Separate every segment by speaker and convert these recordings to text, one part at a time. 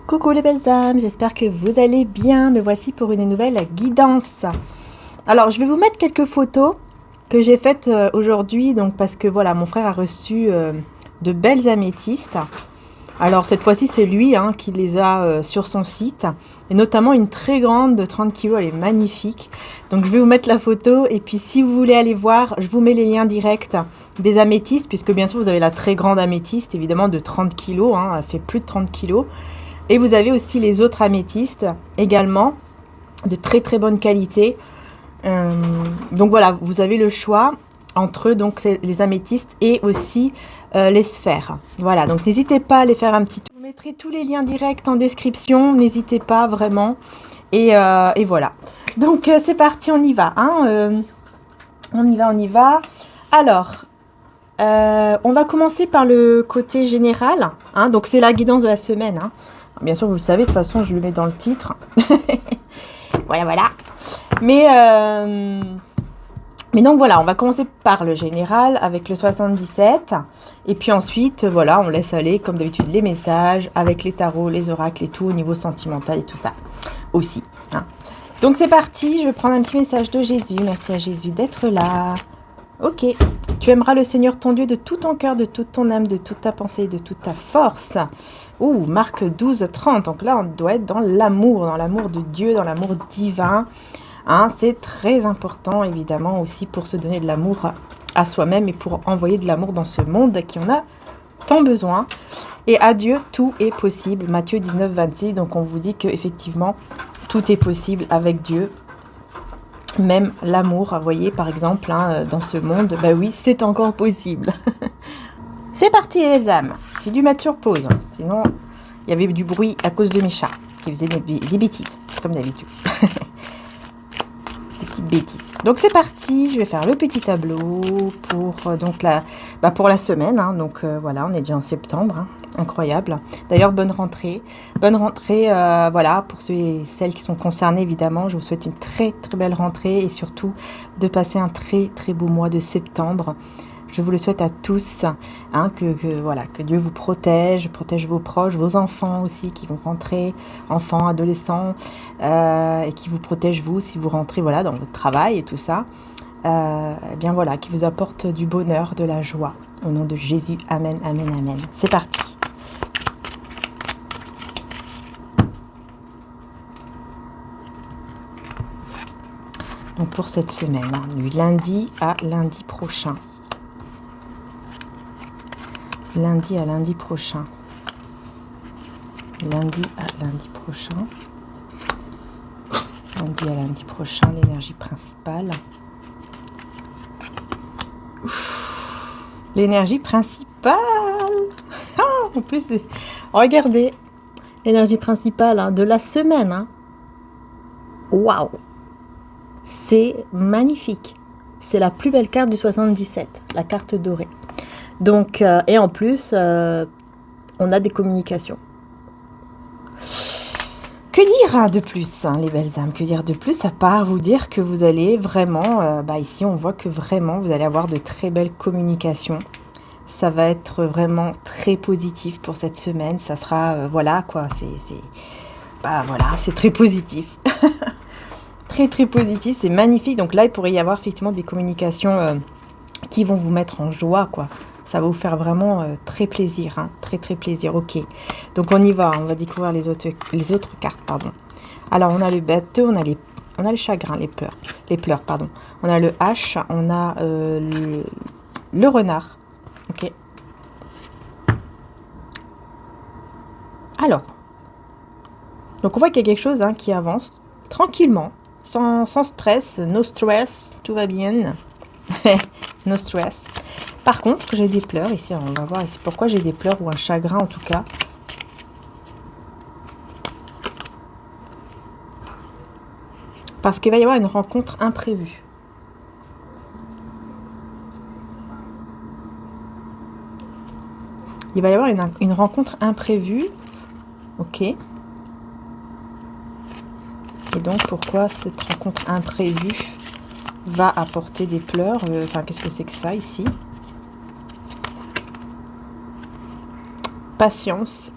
Speaker 1: Coucou les belles âmes, j'espère que vous allez bien. Me voici pour une nouvelle guidance. Alors, je vais vous mettre quelques photos que j'ai faites aujourd'hui, donc parce que voilà, mon frère a reçu de belles améthystes. Alors cette fois-ci, c'est lui qui les a sur son site, et notamment une très grande de 30 kg, elle est magnifique. Donc je vais vous mettre la photo, et puis si vous voulez aller voir, je vous mets les liens directs des améthystes, puisque bien sûr vous avez la très grande améthyste, évidemment de 30 kg, elle fait plus de 30 kg. Et vous avez aussi les autres améthystes également, de très très bonne qualité. Donc voilà, vous avez le choix entre donc les améthystes et aussi les sphères. Voilà, donc n'hésitez pas à aller faire un petit tour. Je vous mettrai tous les liens directs en description, n'hésitez pas vraiment. Et voilà. Donc c'est parti, on y va. On y va. Alors, on va commencer par le côté général. Donc c'est la guidance de la semaine. Bien sûr, vous le savez, de toute façon, je le mets dans le titre. Voilà. Mais donc voilà, on va commencer par le général avec le 77. Et puis ensuite, voilà, on laisse aller, comme d'habitude, les messages avec les tarots, les oracles et tout, au niveau sentimental et tout ça aussi. Donc c'est parti, je vais prendre un petit message de Jésus. Merci à Jésus d'être là. Ok. Tu aimeras le Seigneur ton Dieu de tout ton cœur, de toute ton âme, de toute ta pensée, de toute ta force. Marc 12, 30. Donc là, on doit être dans l'amour de Dieu, dans l'amour divin. C'est très important, évidemment, aussi pour se donner de l'amour à soi-même et pour envoyer de l'amour dans ce monde qui en a tant besoin. Et à Dieu, tout est possible. Matthieu 19, 26. Donc on vous dit qu'effectivement, tout est possible avec Dieu. Même l'amour, vous voyez, par exemple, dans ce monde, bah oui, c'est encore possible. C'est parti les âmes. J'ai dû mettre sur pause, sinon il y avait du bruit à cause de mes chats qui faisaient des bêtises, comme d'habitude. Des petites bêtises. Donc c'est parti, je vais faire le petit tableau pour pour la semaine. Donc voilà, on est déjà en septembre, incroyable. D'ailleurs, bonne rentrée. Voilà, pour ceux et celles qui sont concernés, évidemment, je vous souhaite une très très belle rentrée et surtout de passer un très très beau mois de septembre. Je vous le souhaite à tous, que Dieu vous protège vos proches, vos enfants aussi qui vont rentrer, enfants, adolescents, et qui vous protège vous si vous rentrez dans votre travail et tout ça. Qui vous apporte du bonheur, de la joie. Au nom de Jésus, amen, amen, amen. C'est parti. Donc pour cette semaine, du lundi à lundi prochain. Lundi à lundi prochain. Lundi à lundi prochain. Lundi à lundi prochain, l'énergie principale. L'énergie principale. En plus, regardez. L'énergie principale de la semaine. Waouh. C'est magnifique. C'est la plus belle carte du 77, la carte dorée. Donc, et en plus, on a des communications. Que dire de plus, les belles âmes? Que dire de plus à part vous dire que vous allez vraiment, ici on voit que vraiment vous allez avoir de très belles communications. Ça va être vraiment très positif pour cette semaine. Ça sera, c'est très positif. Très très positif, c'est magnifique. Donc là, il pourrait y avoir effectivement des communications qui vont vous mettre en joie, quoi. Ça va vous faire vraiment très plaisir, très très plaisir. Ok, donc on y va, on va découvrir les autres cartes, pardon. Alors on a le bateau, on a le chagrin, les pleurs, pardon. On a le H, on a le renard. Ok. Alors, donc on voit qu'il y a quelque chose qui avance tranquillement, sans stress, no stress, tout va bien. No stress. Par contre, j'ai des pleurs ici, on va voir ici pourquoi j'ai des pleurs ou un chagrin en tout cas. Parce qu'il va y avoir une rencontre imprévue. Il va y avoir une rencontre imprévue. Ok. Et donc, pourquoi cette rencontre imprévue va apporter des pleurs? Enfin, qu'est-ce que c'est que ça, ici? Patience.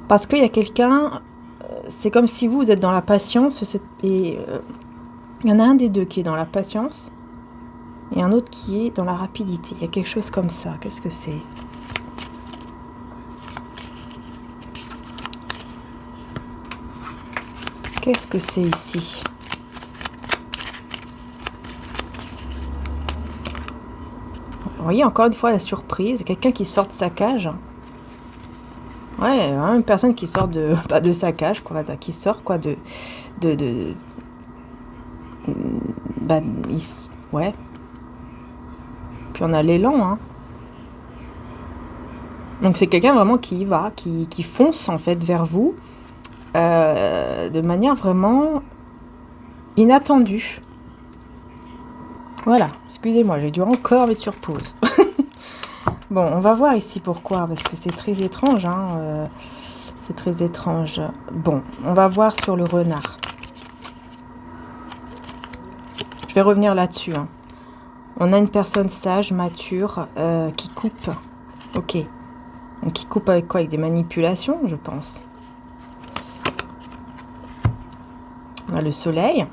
Speaker 1: Parce qu'il y a quelqu'un... C'est comme si vous êtes dans la patience. Et il y en a un des deux qui est dans la patience. Et un autre qui est dans la rapidité. Il y a quelque chose comme ça. Qu'est-ce que c'est? Qu'est-ce que c'est ici? Vous voyez, encore une fois, la surprise. Quelqu'un qui sort de sa cage. Ouais, une personne qui sort de, bah, de sa cage, quoi. Qui sort, quoi, bah, ouais. Puis on a l'élan, hein. Donc c'est quelqu'un vraiment qui y va, qui fonce, en fait, vers vous. De manière vraiment inattendue. Voilà, excusez-moi, j'ai dû encore mettre sur pause. Bon, on va voir ici pourquoi, parce que c'est très étrange, hein, c'est très étrange. Bon, on va voir sur le renard. Je vais revenir là-dessus. Hein. On a une personne sage, mature, qui coupe. Ok. Donc qui coupe avec quoi? Avec des manipulations, je pense. On a le soleil.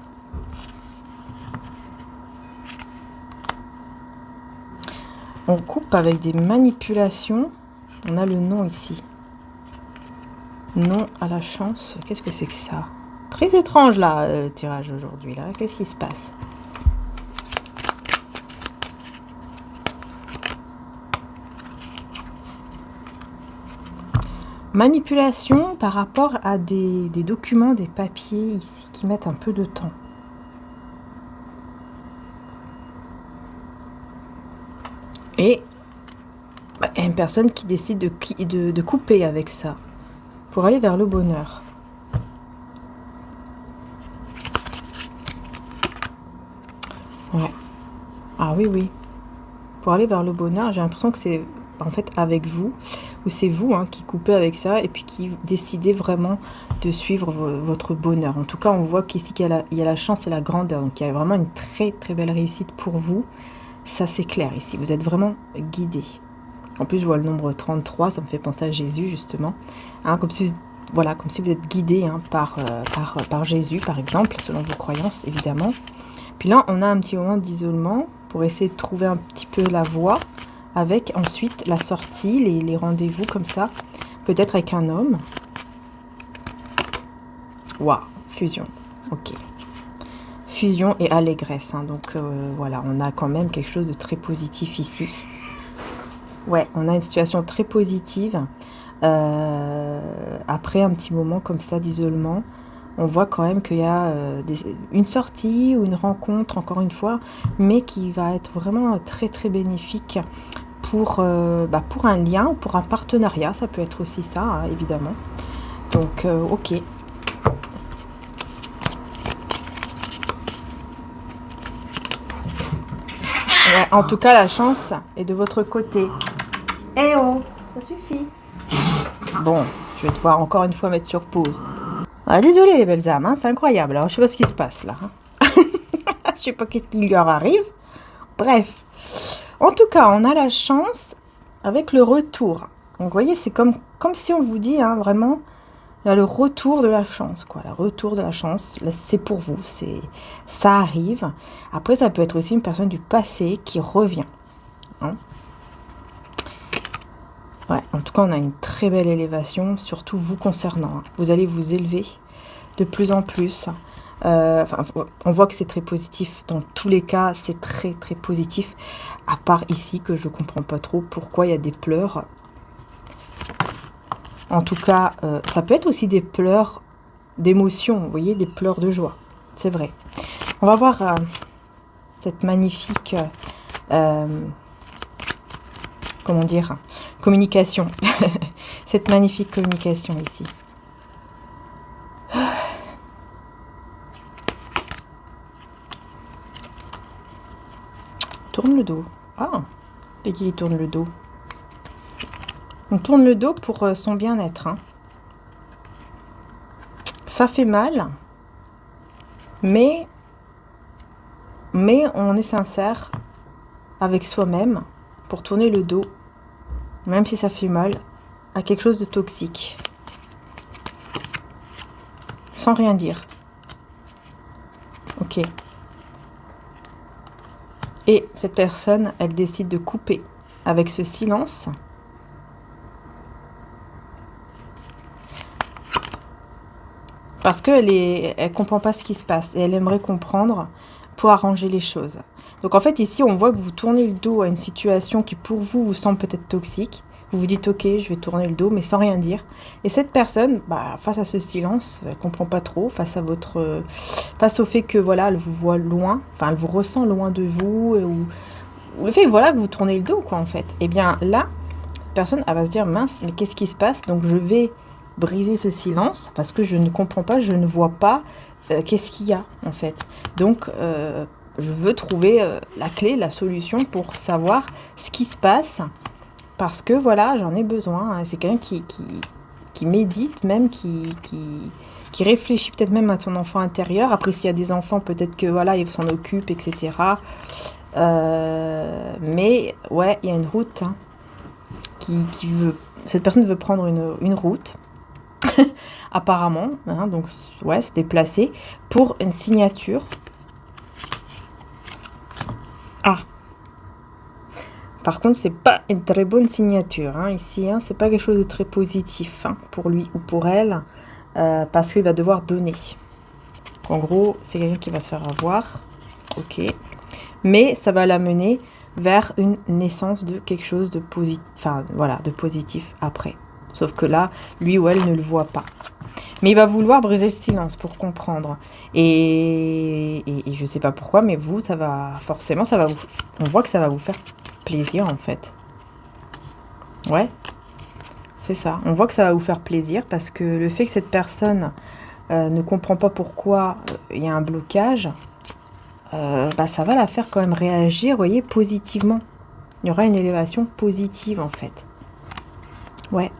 Speaker 1: On coupe avec des manipulations. On a le nom ici. Non à la chance. Qu'est-ce que c'est que ça? Très étrange là, tirage aujourd'hui. Là, qu'est-ce qui se passe? Manipulation par rapport à des documents, des papiers ici qui mettent un peu de temps. Et bah, une personne qui décide de couper avec ça pour aller vers le bonheur. Ouais. Ah oui, oui. Pour aller vers le bonheur, j'ai l'impression que c'est en fait avec vous, ou c'est vous hein, qui coupez avec ça et puis qui décidez vraiment de suivre votre bonheur. En tout cas, on voit qu'ici, il y a la chance et la grandeur. Donc, il y a vraiment une très, très belle réussite pour vous. Ça, c'est clair ici. Vous êtes vraiment guidé. En plus, je vois le nombre 33. Ça me fait penser à Jésus, justement. Hein, comme si, voilà, comme si vous êtes guidé hein, par Jésus, par exemple, selon vos croyances, évidemment. Puis là, on a un petit moment d'isolement pour essayer de trouver un petit peu la voie avec ensuite la sortie, les rendez-vous comme ça. Peut-être avec un homme. Waouh, fusion. Ok. Fusion et allégresse. Hein, donc voilà, on a quand même quelque chose de très positif ici. Ouais, on a une situation très positive. Après un petit moment comme ça d'isolement, on voit quand même qu'il y a une sortie ou une rencontre, encore une fois, mais qui va être vraiment très très bénéfique pour un lien ou pour un partenariat. Ça peut être aussi ça, hein, évidemment. Donc, ok. Ouais, en tout cas, la chance est de votre côté. Eh oh, ça suffit. Bon, je vais devoir encore une fois mettre sur pause. Ah, désolée les belles âmes, hein, c'est incroyable. Alors, je sais pas ce qui se passe là. Hein. Je sais pas qu'est-ce qui leur arrive. Bref. En tout cas, on a la chance avec le retour. Donc, vous voyez, c'est comme si on vous dit, hein, vraiment, il y a le retour de la chance, quoi. Le retour de la chance, c'est pour vous, ça arrive. Après, ça peut être aussi une personne du passé qui revient. Hein. Ouais, en tout cas, on a une très belle élévation, surtout vous concernant. Hein. Vous allez vous élever de plus en plus. On voit que c'est très positif. Dans tous les cas, c'est très, très positif. À part ici, que je comprends pas trop pourquoi il y a des pleurs. En tout cas, ça peut être aussi des pleurs d'émotion, vous voyez, des pleurs de joie. C'est vrai. On va voir cette magnifique, comment dire, communication. Cette magnifique communication ici. Tourne le dos. Ah, c'est qui tourne le dos? On tourne le dos pour son bien-être. Hein. Ça fait mal, mais on est sincère avec soi-même pour tourner le dos, même si ça fait mal, à quelque chose de toxique. Sans rien dire. Ok. Et cette personne, elle décide de couper avec ce silence. Parce qu'elle comprend pas ce qui se passe et elle aimerait comprendre pour arranger les choses. Donc en fait ici on voit que vous tournez le dos à une situation qui pour vous vous semble peut-être toxique. Vous vous dites ok je vais tourner le dos mais sans rien dire. Et cette personne face à ce silence, elle comprend pas trop face au fait que voilà elle vous voit loin, enfin elle vous ressent loin de vous ou le fait voilà que vous tournez le dos quoi en fait. Et bien là cette personne elle va se dire mince mais qu'est-ce qui se passe, donc je vais briser ce silence parce que je ne comprends pas, je ne vois pas qu'est-ce qu'il y a en fait. Donc je veux trouver la clé, la solution pour savoir ce qui se passe parce que voilà j'en ai besoin. Hein. C'est quelqu'un qui médite même, qui réfléchit peut-être même à son enfant intérieur. Après s'il y a des enfants peut-être que voilà il s'en occupe etc. Mais ouais il y a une route hein, cette personne veut prendre une route apparemment, hein, donc ouais, se déplacer pour une signature. Ah, par contre, c'est pas une très bonne signature hein, ici, hein, c'est pas quelque chose de très positif hein, pour lui ou pour elle, parce qu'il va devoir donner. En gros, c'est quelqu'un qui va se faire avoir, ok, mais ça va l'amener vers une naissance de quelque chose de positif, enfin voilà, de positif après. Sauf que là, lui ou elle ne le voit pas. Mais il va vouloir briser le silence pour comprendre. Et je ne sais pas pourquoi, mais vous, ça va... Forcément, on voit que ça va vous faire plaisir, en fait. Ouais, c'est ça. On voit que ça va vous faire plaisir parce que le fait que cette personne ne comprend pas pourquoi il y a un blocage, ça va la faire quand même réagir, vous voyez, positivement. Il y aura une élévation positive, en fait. Ouais.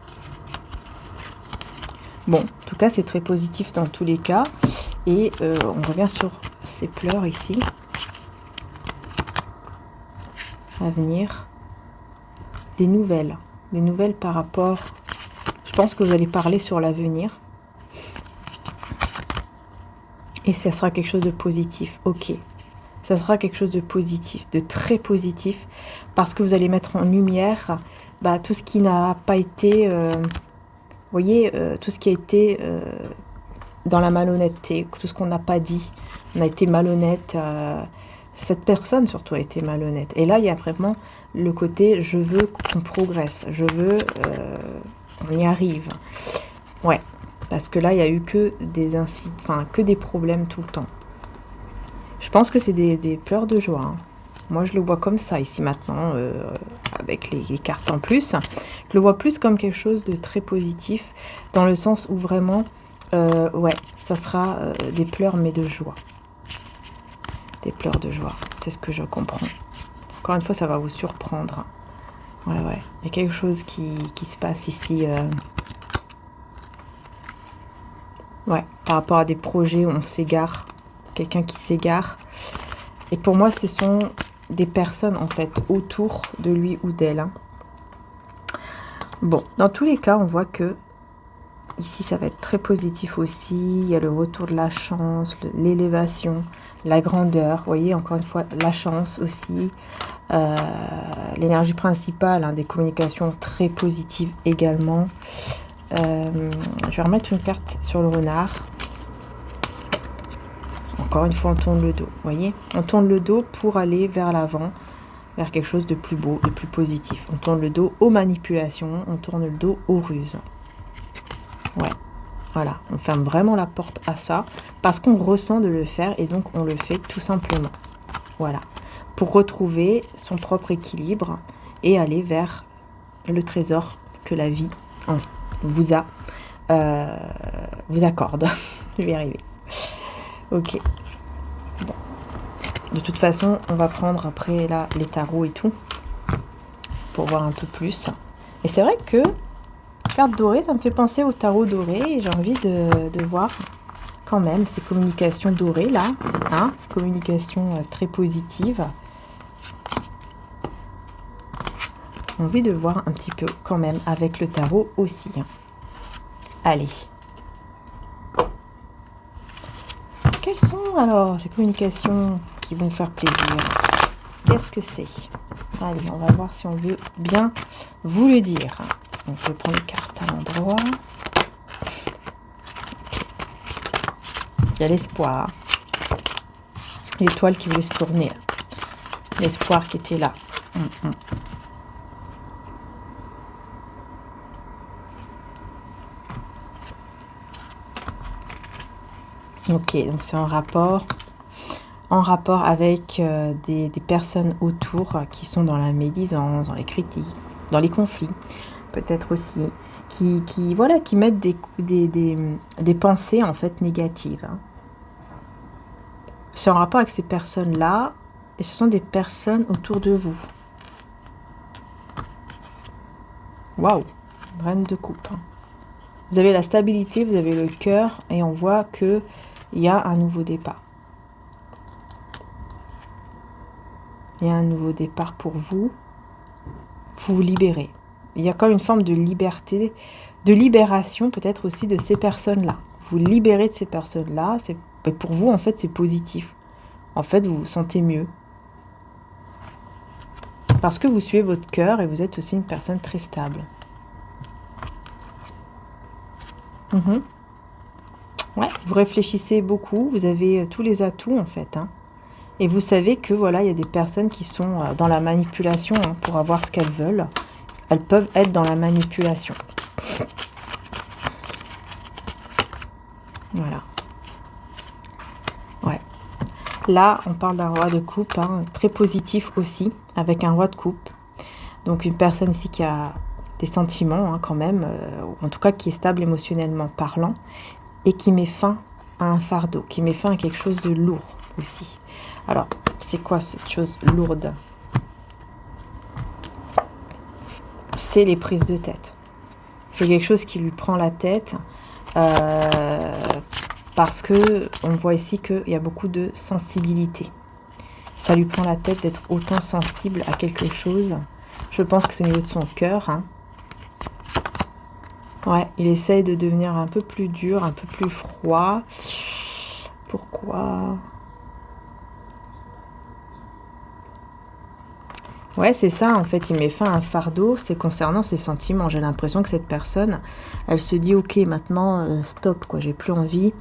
Speaker 1: Bon, en tout cas, c'est très positif dans tous les cas. Et on revient sur ces pleurs ici. À venir. Des nouvelles. Des nouvelles par rapport... Je pense que vous allez parler sur l'avenir. Et ça sera quelque chose de positif. Ok. Ça sera quelque chose de positif, de très positif. Parce que vous allez mettre en lumière tout ce qui n'a pas été... Vous voyez, tout ce qui a été dans la malhonnêteté, tout ce qu'on n'a pas dit. On a été malhonnête. Cette personne, surtout, a été malhonnête. Et là, il y a vraiment le côté « je veux qu'on progresse », « je veux qu'on y arrive ». Ouais, parce que là, il n'y a eu que des incidents, enfin, que des problèmes tout le temps. Je pense que c'est des pleurs de joie. Hein. Moi, je le vois comme ça ici maintenant, avec les cartes en plus. Je le vois plus comme quelque chose de très positif, dans le sens où vraiment, ouais, ça sera des pleurs, mais de joie. Des pleurs de joie, c'est ce que je comprends. Encore une fois, ça va vous surprendre. Ouais, ouais, il y a quelque chose qui se passe ici. Ouais, par rapport à des projets où on s'égare, quelqu'un qui s'égare. Et pour moi, ce sont... des personnes en fait autour de lui ou d'elle. Hein. Bon, dans tous les cas, on voit que ici, ça va être très positif aussi. Il y a le retour de la chance, l'élévation, la grandeur. Vous voyez, encore une fois, la chance aussi. L'énergie principale, hein, des communications très positives également. Je vais remettre une carte sur le renard. Encore une fois, on tourne le dos, vous voyez. On tourne le dos pour aller vers l'avant, vers quelque chose de plus beau, de plus positif. On tourne le dos aux manipulations, on tourne le dos aux ruses. Ouais, voilà. On ferme vraiment la porte à ça, parce qu'on ressent de le faire, et donc on le fait tout simplement. Voilà. Pour retrouver son propre équilibre, et aller vers le trésor que la vie vous accorde. Je vais y arriver. Ok. Bon. De toute façon, on va prendre après là les tarots et tout pour voir un peu plus. Et c'est vrai que carte dorée, ça me fait penser au tarot doré et j'ai envie de voir quand même ces communications dorées là, hein, ces communications très positives. J'ai envie de voir un petit peu quand même avec le tarot aussi. Allez. Quelles sont alors ces communications qui vont faire plaisir? Qu'est-ce que c'est? Allez, on va voir si on veut bien vous le dire. Donc, je prends les cartes à l'endroit. Il y a l'espoir. L'étoile qui voulait se tourner. L'espoir qui était là. Ok, donc c'est en rapport avec des personnes autour qui sont dans la médisance, dans les critiques, dans les conflits, peut-être aussi, qui mettent des pensées en fait négatives. Hein. C'est en rapport avec ces personnes-là, et ce sont des personnes autour de vous. Waouh, reine de coupe. Hein. Vous avez la stabilité, vous avez le cœur, et on voit que il y a un nouveau départ. Il y a un nouveau départ pour vous. Vous vous libérez. Il y a comme une forme de liberté, de libération peut-être aussi de ces personnes-là. Vous libérez de ces personnes-là. Pour vous, en fait, c'est positif. En fait, vous vous sentez mieux. Parce que vous suivez votre cœur et vous êtes aussi une personne très stable. Ouais, vous réfléchissez beaucoup, vous avez tous les atouts en fait. Hein. Et vous savez que voilà, il y a des personnes qui sont dans la manipulation hein, pour avoir ce qu'elles veulent. Elles peuvent être dans la manipulation. Voilà. Ouais. Là, on parle d'un roi de coupe, hein, très positif aussi, avec un roi de coupe. Donc une personne ici qui a des sentiments hein, quand même, en tout cas qui est stable émotionnellement parlant, et qui met fin à un fardeau, qui met fin à quelque chose de lourd aussi. Alors, c'est quoi cette chose lourde? C'est les prises de tête. C'est quelque chose qui lui prend la tête parce que on voit ici qu'il y a beaucoup de sensibilité. Ça lui prend la tête d'être autant sensible à quelque chose. Je pense que c'est au niveau de son cœur. Hein. Ouais, il essaye de devenir un peu plus dur, un peu plus froid. Pourquoi? Ouais, c'est ça, en fait, il met fin à un fardeau, c'est concernant ses sentiments. J'ai l'impression que cette personne, elle se dit, ok, maintenant, stop, quoi, j'ai plus envie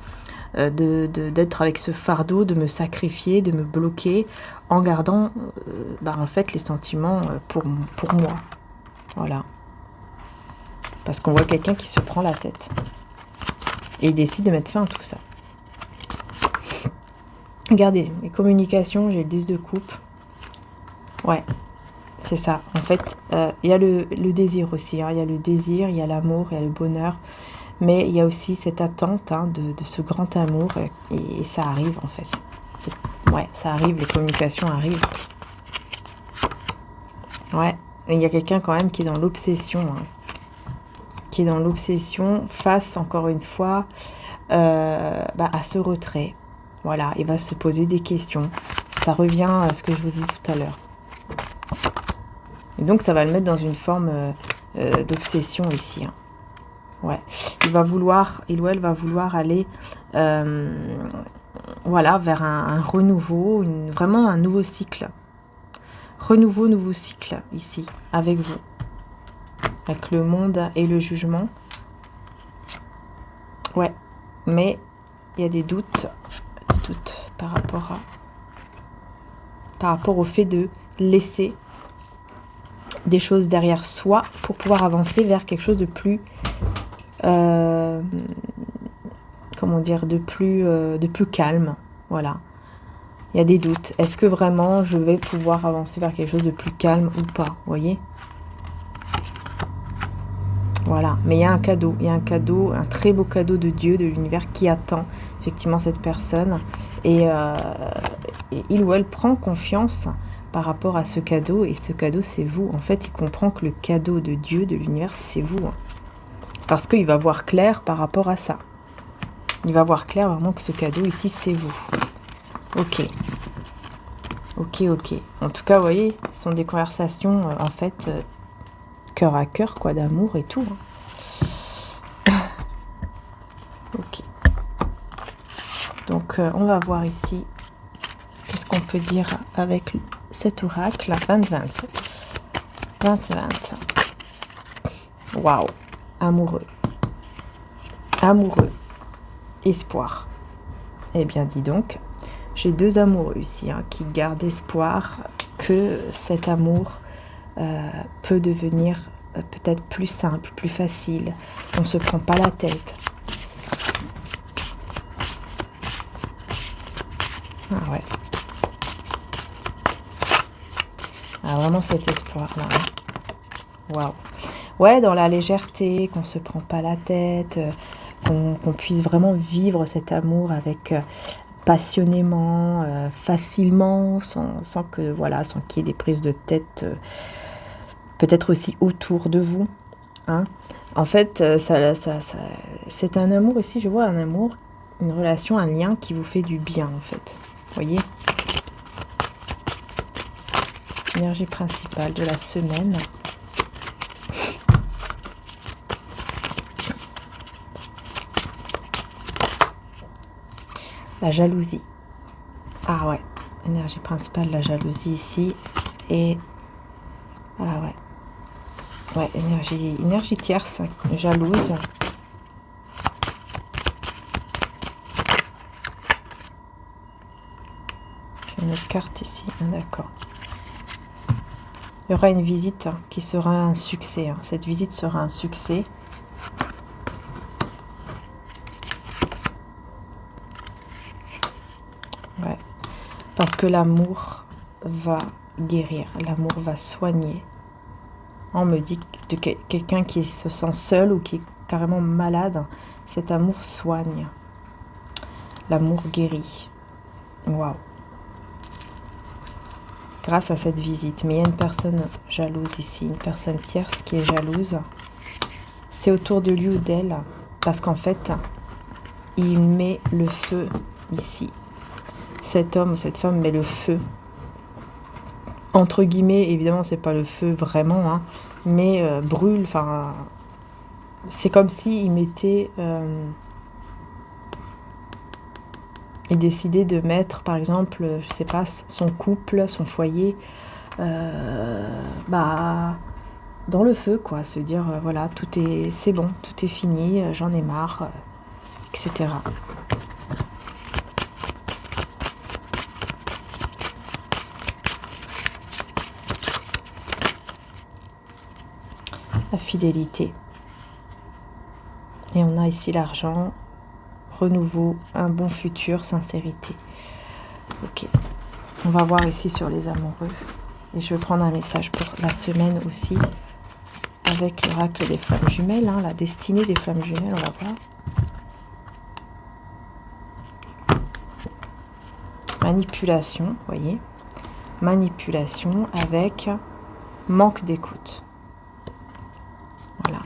Speaker 1: d'être avec ce fardeau, de me sacrifier, de me bloquer, en gardant, en fait, les sentiments pour moi. Voilà. Parce qu'on voit quelqu'un qui se prend la tête. Et il décide de mettre fin à tout ça. Regardez, les communications, j'ai le 10 de coupe. Ouais, c'est ça. En fait, il y a le désir aussi. Hein. Il y a le désir, il y a l'amour, il y a le bonheur. Mais il y a aussi cette attente hein, de ce grand amour. Et ça arrive, en fait. Ouais, ça arrive, les communications arrivent. Ouais, et il y a quelqu'un quand même qui est dans l'obsession. Hein. Qui est dans l'obsession face, encore une fois, à ce retrait. Voilà, il va se poser des questions. Ça revient à ce que je vous dis tout à l'heure. Et donc, ça va le mettre dans une forme d'obsession ici. Hein. Ouais, il ou elle va vouloir aller vers un renouveau, vraiment un nouveau cycle. Nouveau cycle ici, avec vous. Avec le monde et le jugement. Ouais, mais il y a des doutes par rapport au fait de laisser des choses derrière soi pour pouvoir avancer vers quelque chose de plus de plus calme. Voilà. Il y a des doutes. Est-ce que vraiment je vais pouvoir avancer vers quelque chose de plus calme ou pas? Vous voyez? Voilà, mais il y a un cadeau, un très beau cadeau de Dieu, de l'univers qui attend effectivement cette personne. Et il ou elle prend confiance par rapport à ce cadeau, et ce cadeau, c'est vous. En fait, il comprend que le cadeau de Dieu, de l'univers, c'est vous. Parce qu'il va voir clair par rapport à ça. Il va voir clair vraiment que ce cadeau ici, c'est vous. Ok. Ok, ok. En tout cas, vous voyez, ce sont des conversations, en fait, cœur à cœur, quoi, d'amour et tout. Ok. Donc, on va voir ici, qu'est-ce qu'on peut dire avec cet oracle, 20-20. 20-20. Waouh. Amoureux. Amoureux. Espoir. Eh bien, dis donc, j'ai deux amoureux ici qui gardent espoir que cet amour peut devenir peut-être plus simple, plus facile. On ne se prend pas la tête. Ah ouais. Ah, vraiment cet espoir-là. Waouh. Ouais, dans la légèreté, qu'on ne se prend pas la tête, qu'on puisse vraiment vivre cet amour avec passionnément, facilement, sans que voilà, sans qu'il y ait des prises de tête, peut-être aussi autour de vous. Hein. En fait, c'est un amour ici, je vois un amour, une relation, un lien qui vous fait du bien en fait. Vous voyez ? Énergie principale de la semaine. La jalousie. Ah ouais, énergie principale, la jalousie ici. Et... ah ouais. Ouais, énergie tierce, jalouse. J'ai une autre carte ici, d'accord. Il y aura une visite qui sera un succès. Cette visite sera un succès. Ouais. Parce que l'amour va guérir, l'amour va soigner. On me dit de quelqu'un qui se sent seul ou qui est carrément malade, cet amour soigne. L'amour guérit. Waouh. Grâce à cette visite. Mais il y a une personne jalouse ici, une personne tierce qui est jalouse. C'est autour de lui ou d'elle, parce qu'en fait, il met le feu ici. Cet homme ou cette femme met le feu. Entre guillemets, évidemment, c'est pas le feu vraiment, mais brûle. Enfin, c'est comme s'il mettait... et décider de mettre, par exemple, je sais pas, son couple, son foyer, dans le feu, quoi. Se dire, voilà, c'est bon, tout est fini, j'en ai marre, etc. La fidélité. Et on a ici l'argent, renouveau, un bon futur, sincérité. Ok. On va voir ici sur les amoureux. Et je vais prendre un message pour la semaine aussi. Avec l'oracle des flammes jumelles. La destinée des flammes jumelles, on va voir. Manipulation, vous voyez. Manipulation avec manque d'écoute. Voilà.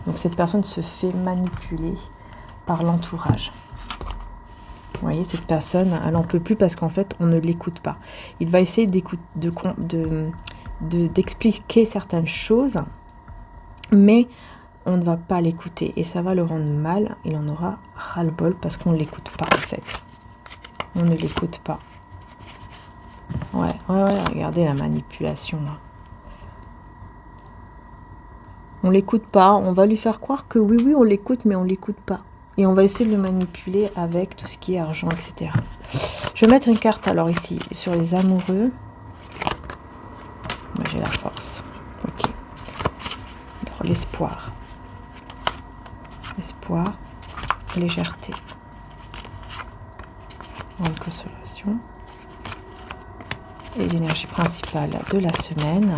Speaker 1: Donc cette personne se fait manipuler par l'entourage. Vous voyez, cette personne, elle n'en peut plus parce qu'en fait, on ne l'écoute pas. Il va essayer d'expliquer certaines choses, mais on ne va pas l'écouter. Et ça va le rendre mal. Il en aura ras-le-bol parce qu'on ne l'écoute pas, en fait. On ne l'écoute pas. Ouais, regardez la manipulation, là. On l'écoute pas. On va lui faire croire que oui, on l'écoute, mais on l'écoute pas. Et on va essayer de le manipuler avec tout ce qui est argent, etc. Je vais mettre une carte alors ici sur les amoureux. Moi j'ai la force. Ok. Alors l'espoir. Espoir. Légèreté. Grande consolation. Et l'énergie principale de la semaine.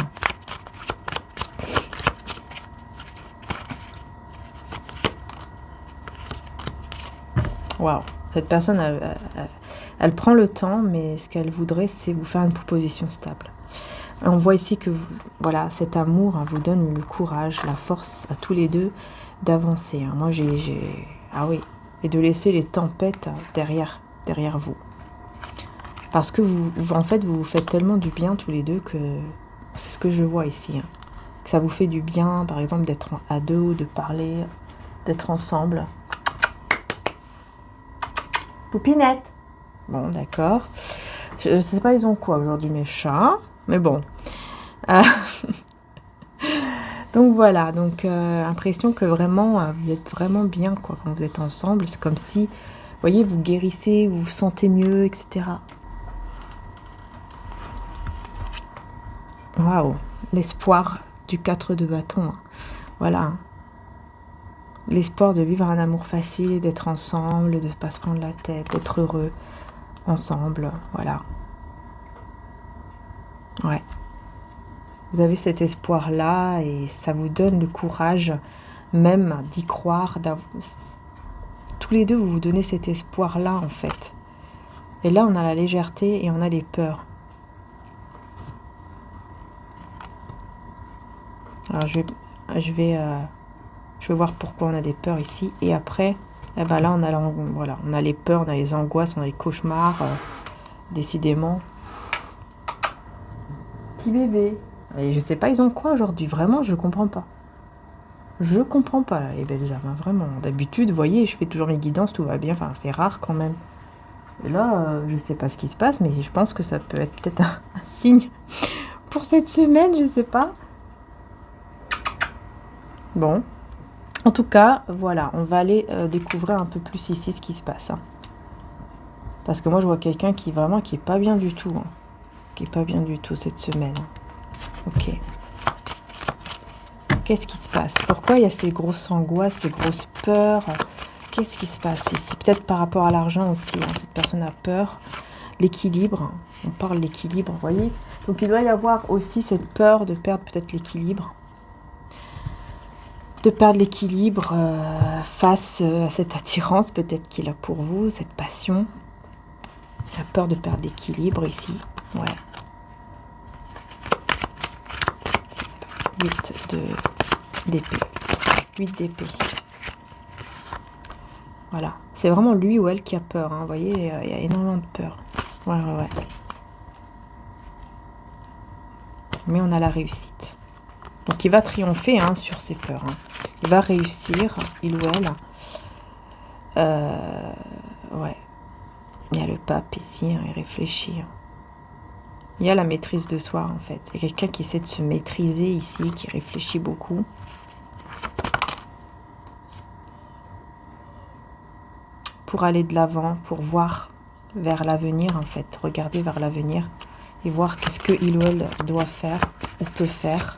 Speaker 1: Waouh, cette personne, Elle prend le temps, mais ce qu'elle voudrait, c'est vous faire une proposition stable. Et on voit ici que, voilà, cet amour vous donne le courage, la force à tous les deux d'avancer. Moi, ah oui, et de laisser les tempêtes derrière vous. Parce que en fait, vous vous faites tellement du bien tous les deux que c'est ce que je vois ici. Que ça vous fait du bien, par exemple, d'être à deux, de parler, d'être ensemble. Poupinette. Bon, d'accord. Je sais pas, ils ont quoi aujourd'hui, mes chats. Mais bon. Donc voilà, donc impression que vraiment, vous êtes vraiment bien quoi, quand vous êtes ensemble. C'est comme si, vous voyez, vous guérissez, vous vous sentez mieux, etc. Waouh, l'espoir du 4 de bâton. Voilà. L'espoir de vivre un amour facile, d'être ensemble, de ne pas se prendre la tête, d'être heureux ensemble. Voilà. Ouais. Vous avez cet espoir-là et ça vous donne le courage même d'y croire. Tous les deux, vous vous donnez cet espoir-là en fait. Et là, on a la légèreté et on a les peurs. Alors, je vais voir pourquoi on a des peurs ici. Et après, eh ben là, on a les peurs, on a les angoisses, on a les cauchemars. Décidément. Petit bébé. Et je sais pas, ils ont quoi aujourd'hui? Vraiment, je comprends pas. Je comprends pas, là, les belles âmes, vraiment. D'habitude, vous voyez, je fais toujours mes guidances, tout va bien. Enfin, c'est rare quand même. Et là, je sais pas ce qui se passe, mais je pense que ça peut être peut-être un signe pour cette semaine, je sais pas. Bon. En tout cas, voilà, on va aller découvrir un peu plus ici ce qui se passe. Parce que moi, je vois quelqu'un qui est pas bien du tout. Qui est pas bien du tout cette semaine. Ok. Qu'est-ce qui se passe? Pourquoi il y a ces grosses angoisses, ces grosses peurs? Qu'est-ce qui se passe ici? Peut-être par rapport à l'argent aussi. Cette personne a peur. L'équilibre. On parle de l'équilibre, vous voyez? Donc il doit y avoir aussi cette peur de perdre peut-être l'équilibre. De perdre l'équilibre face à cette attirance peut-être qu'il a pour vous, cette passion. La peur de perdre l'équilibre ici. Ouais. 8 d'épée. 8 d'épée. Voilà. C'est vraiment lui ou elle qui a peur. Vous voyez, il y a énormément de peur. Ouais. Mais on a la réussite. Donc il va triompher sur ses peurs. Il va réussir, il ou elle. Ouais. Il y a le pape ici, il réfléchit. Il y a la maîtrise de soi en fait. C'est quelqu'un qui essaie de se maîtriser ici, qui réfléchit beaucoup. Pour aller de l'avant, pour voir vers l'avenir en fait. Regarder vers l'avenir et voir qu'est-ce que il ou elle doit faire ou peut faire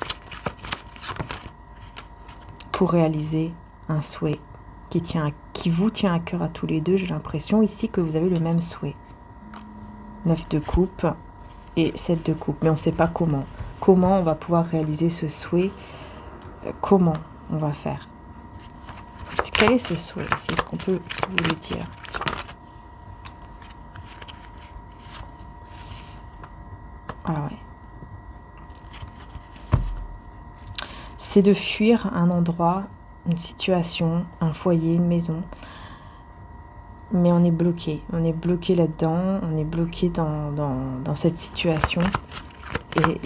Speaker 1: pour réaliser un souhait qui vous tient à cœur à tous les deux. J'ai l'impression ici que vous avez le même souhait. 9 de coupe et 7 de coupe. Mais on ne sait pas comment. Comment on va pouvoir réaliser ce souhait? Comment on va faire? Quel est ce souhait? Est-ce qu'on peut vous le dire? Ah ouais. C'est de fuir un endroit, une situation, un foyer, une maison. Mais on est bloqué. On est bloqué là-dedans. On est bloqué dans cette situation. Et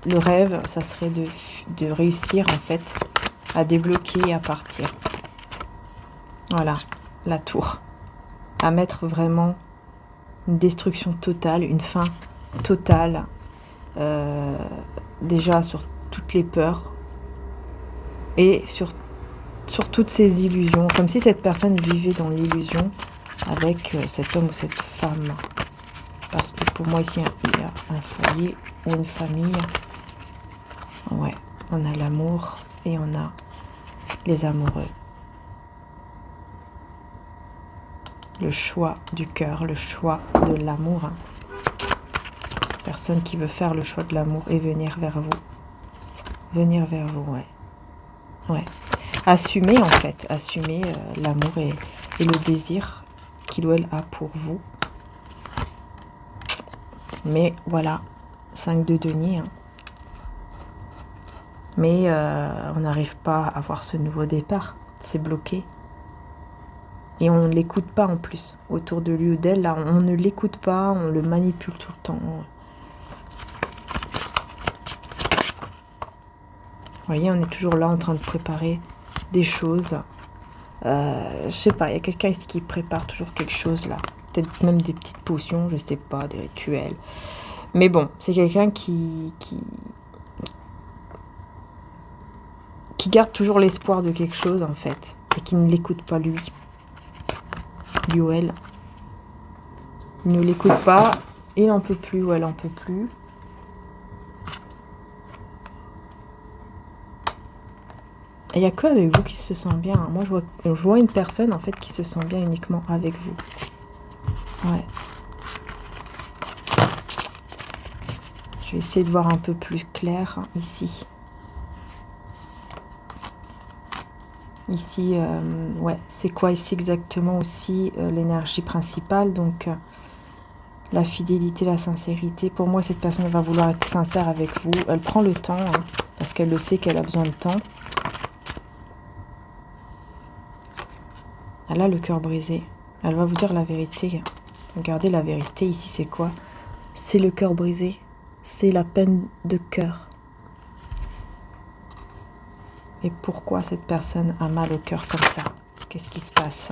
Speaker 1: le rêve, ça serait de réussir en fait à débloquer et à partir. Voilà, la tour. À mettre vraiment une destruction totale, une fin totale. Déjà sur toutes les peurs. Et sur toutes ces illusions. Comme si cette personne vivait dans l'illusion avec cet homme ou cette femme. Parce que pour moi ici, il y a un foyer ou une famille. Ouais, on a l'amour et on a les amoureux. Le choix du cœur, le choix de l'amour. Personne qui veut faire le choix de l'amour et venir vers vous. Venir vers vous, ouais. Ouais. Assumer en fait, assumer l'amour et le désir qu'il ou elle a pour vous. Mais voilà, 5 de denier. Hein. Mais on n'arrive pas à avoir ce nouveau départ. C'est bloqué. Et on ne l'écoute pas en plus. Autour de lui ou d'elle, là, on ne l'écoute pas, on le manipule tout le temps. Vous voyez, on est toujours là en train de préparer des choses. Je sais pas, il y a quelqu'un ici qui prépare toujours quelque chose là. Peut-être même des petites potions, je sais pas, des rituels. Mais bon, c'est quelqu'un qui garde toujours l'espoir de quelque chose en fait. Et qui ne l'écoute pas lui. Lui ou elle. Il ne l'écoute pas, il n'en peut plus ou elle n'en peut plus. Et il n'y a que avec vous qui se sent bien. Moi, je vois une personne, en fait, qui se sent bien uniquement avec vous. Ouais. Je vais essayer de voir un peu plus clair, hein, ici. Ici, ouais, c'est quoi ici exactement aussi l'énergie principale. Donc, la fidélité, la sincérité. Pour moi, cette personne va vouloir être sincère avec vous. Elle prend le temps, hein, parce qu'elle le sait qu'elle a besoin de temps. Elle a le cœur brisé. Elle va vous dire la vérité. Regardez la vérité. Ici, c'est quoi? C'est le cœur brisé. C'est la peine de cœur. Et pourquoi cette personne a mal au cœur comme ça? Qu'est-ce qui se passe?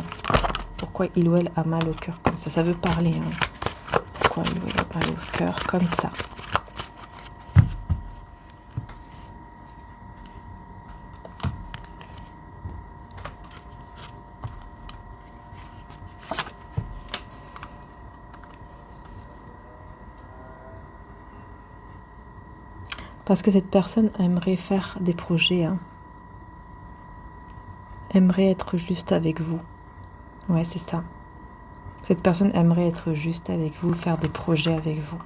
Speaker 1: Pourquoi il ou elle a mal au cœur comme ça? Ça veut parler. Hein. Pourquoi il ou elle a mal au cœur comme ça? Parce que cette personne aimerait faire des projets, hein. Aimerait être juste avec vous. Ouais, c'est ça. Cette personne aimerait être juste avec vous, faire des projets avec vous.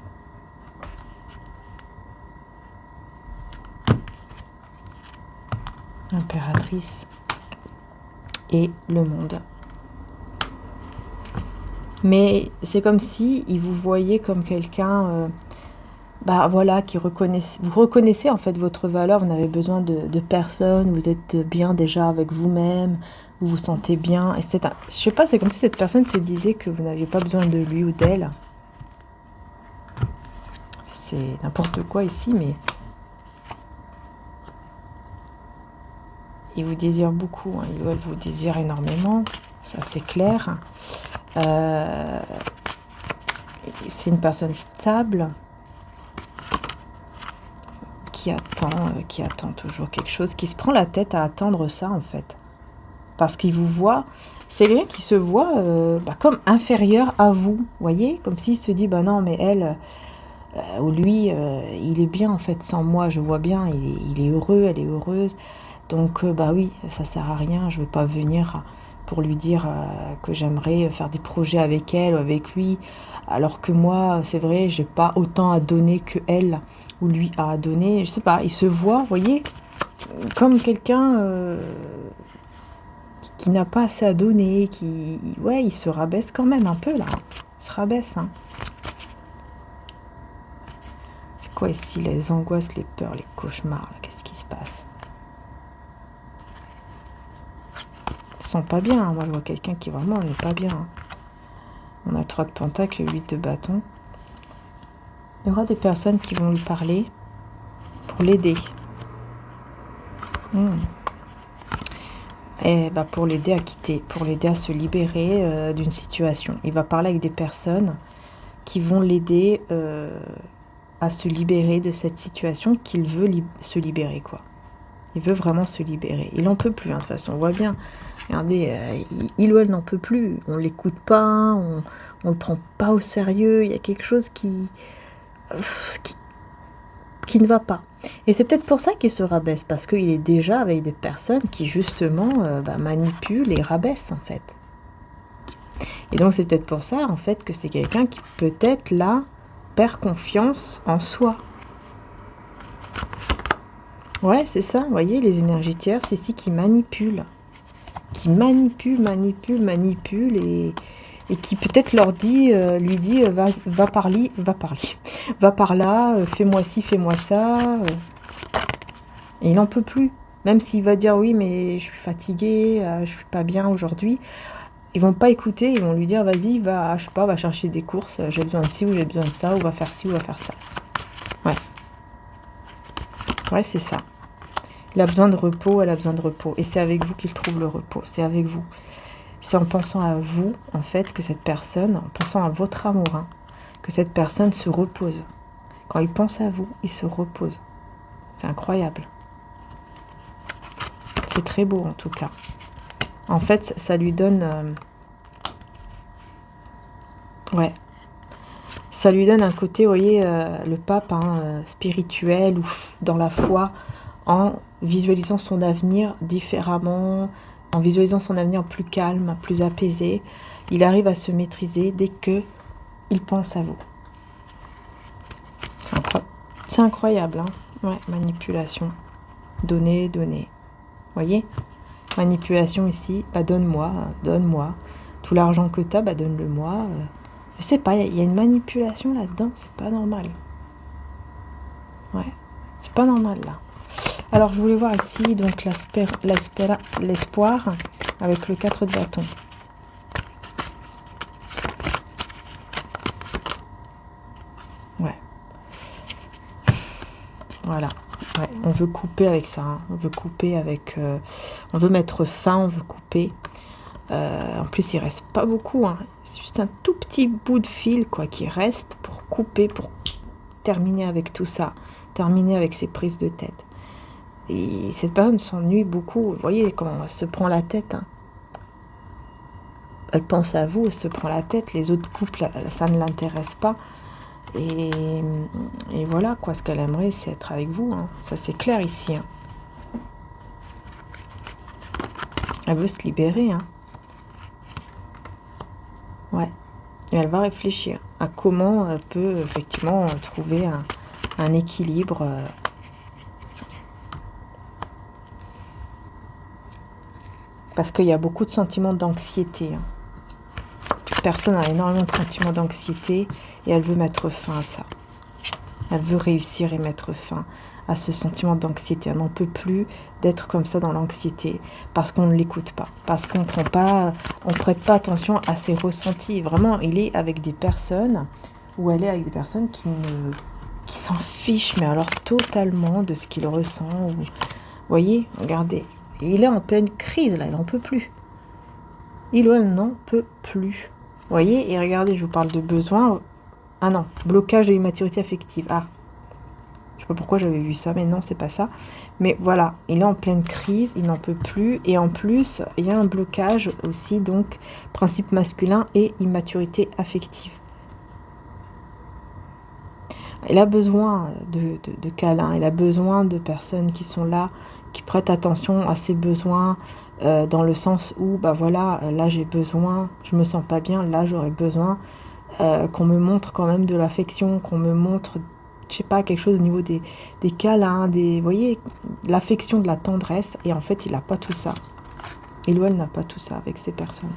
Speaker 1: Impératrice. Et le monde. Mais c'est comme si il vous voyait comme quelqu'un... bah voilà, qui reconnaissez, vous reconnaissez en fait votre valeur, vous n'avez besoin de personne, vous êtes bien déjà avec vous-même, vous vous sentez bien. Et je sais pas, c'est comme si cette personne se disait que vous n'aviez pas besoin de lui ou d'elle. C'est n'importe quoi ici, mais il vous désire beaucoup, hein. Il vous désire énormément, ça c'est clair. C'est une personne stable. Qui attend toujours quelque chose, qui se prend la tête à attendre ça en fait. Parce qu'il vous voit, c'est quelqu'un qui se voit comme inférieur à vous, voyez, comme s'il se dit, bah non mais elle, ou lui, il est bien en fait sans moi, je vois bien, il est heureux, elle est heureuse, donc bah oui, ça sert à rien, je vais pas venir pour lui dire que j'aimerais faire des projets avec elle ou avec lui, alors que moi, c'est vrai, j'ai pas autant à donner que elle ou lui a à donner, je sais pas, il se voit, vous voyez, comme quelqu'un qui n'a pas assez à donner, ouais, il se rabaisse quand même un peu là, il se rabaisse, hein. C'est quoi ici, les angoisses, les peurs, les cauchemars, qu'est-ce qui se passe? Ils sont pas bien, hein. Moi je vois quelqu'un qui vraiment n'est pas bien, hein. On a le 3 de pentacle, le 8 de bâton. Il y aura des personnes qui vont lui parler pour l'aider. Et bah pour l'aider à quitter, pour l'aider à se libérer d'une situation. Il va parler avec des personnes qui vont l'aider à se libérer de cette situation qu'il veut se libérer, quoi. Il veut vraiment se libérer. Il n'en peut plus, hein, de toute façon, on voit bien. Regardez, il ou elle n'en peut plus. On ne l'écoute pas, on ne le prend pas au sérieux. Il y a quelque chose qui ne va pas. Et c'est peut-être pour ça qu'il se rabaisse, parce qu'il est déjà avec des personnes qui, justement, manipulent et rabaissent, en fait. Et donc, c'est peut-être pour ça, en fait, que c'est quelqu'un qui, peut-être, là, perd confiance en soi. Ouais, c'est ça, vous voyez, les énergies tierces ici qui manipulent. Qui manipulent, et et qui peut-être lui dit va par là, va par là, fais-moi ci, fais-moi ça. Et il n'en peut plus. Même s'il va dire oui, mais je suis fatigué, je suis pas bien aujourd'hui. Ils vont pas écouter, ils vont lui dire vas-y, va, je sais pas, va chercher des courses, j'ai besoin de ci ou j'ai besoin de ça, ou va faire ci ou va faire ça. Ouais. Ouais, c'est ça. Il a besoin de repos, elle a besoin de repos. Et c'est avec vous qu'il trouve le repos, c'est avec vous. C'est en pensant à vous, en fait, que cette personne, en pensant à votre amour, hein, que cette personne se repose. Quand il pense à vous, il se repose. C'est incroyable. C'est très beau, en tout cas. En fait, ça lui donne... ouais. Ça lui donne un côté, vous voyez, le pape, hein, spirituel, ou dans la foi, en visualisant son avenir différemment, en visualisant son avenir plus calme, plus apaisé. Il arrive à se maîtriser dès que il pense à vous. C'est incroyable, hein. Ouais, manipulation. Donner, donner. Voyez? Manipulation ici, bah donne-moi, donne-moi. Tout l'argent que tu as, bah donne-le-moi. Je sais pas, il y a une manipulation là-dedans, c'est pas normal. Ouais, c'est pas normal là. Alors je voulais voir ici donc l'espoir avec le 4 de bâton. Ouais. Voilà. Ouais, on veut couper avec ça. Hein. On veut couper avec... on veut mettre fin, on veut couper. En plus, il reste pas beaucoup. Hein. C'est juste un tout petit bout de fil quoi, qui reste pour couper, pour terminer avec tout ça. Terminer avec ces prises de tête. Et cette personne s'ennuie beaucoup. Vous voyez comment elle se prend la tête. Hein. Elle pense à vous, elle se prend la tête. Les autres couples, ça ne l'intéresse pas. Et voilà, quoi. Ce qu'elle aimerait, c'est être avec vous. Hein. Ça, c'est clair ici. Hein. Elle veut se libérer. Hein. Ouais. Et elle va réfléchir à comment elle peut effectivement trouver un équilibre. Parce qu'il y a beaucoup de sentiments d'anxiété. Hein. Cette personne a énormément de sentiments d'anxiété et elle veut mettre fin à ça. Elle veut réussir et mettre fin à ce sentiment d'anxiété. Elle n'en peut plus d'être comme ça dans l'anxiété parce qu'on ne l'écoute pas, parce qu'on prend pas, on prête pas attention à ses ressentis. Vraiment, il est avec des personnes ou elle est avec des personnes qui s'en fichent, mais alors totalement de ce qu'il ressent. Vous voyez, regardez, il est en pleine crise là, il n'en peut plus. Il ou elle n'en peut plus. Vous voyez, et regardez, je vous parle de besoin. Ah non, blocage de l'immaturité affective. Ah, je sais pas pourquoi j'avais vu ça, mais non, c'est pas ça. Mais voilà, il est en pleine crise, il n'en peut plus. Et en plus, il y a un blocage aussi, donc, principe masculin et immaturité affective. Il a besoin de câlins, il a besoin de personnes qui sont là, qui prêtent attention à ses besoins, dans le sens où, bah voilà, là j'ai besoin, je me sens pas bien, là j'aurais besoin qu'on me montre quand même de l'affection, qu'on me montre, je sais pas, quelque chose au niveau des câlins, vous voyez, l'affection, de la tendresse, et en fait il n'a pas tout ça. Il ou elle n'a pas tout ça avec ces personnes.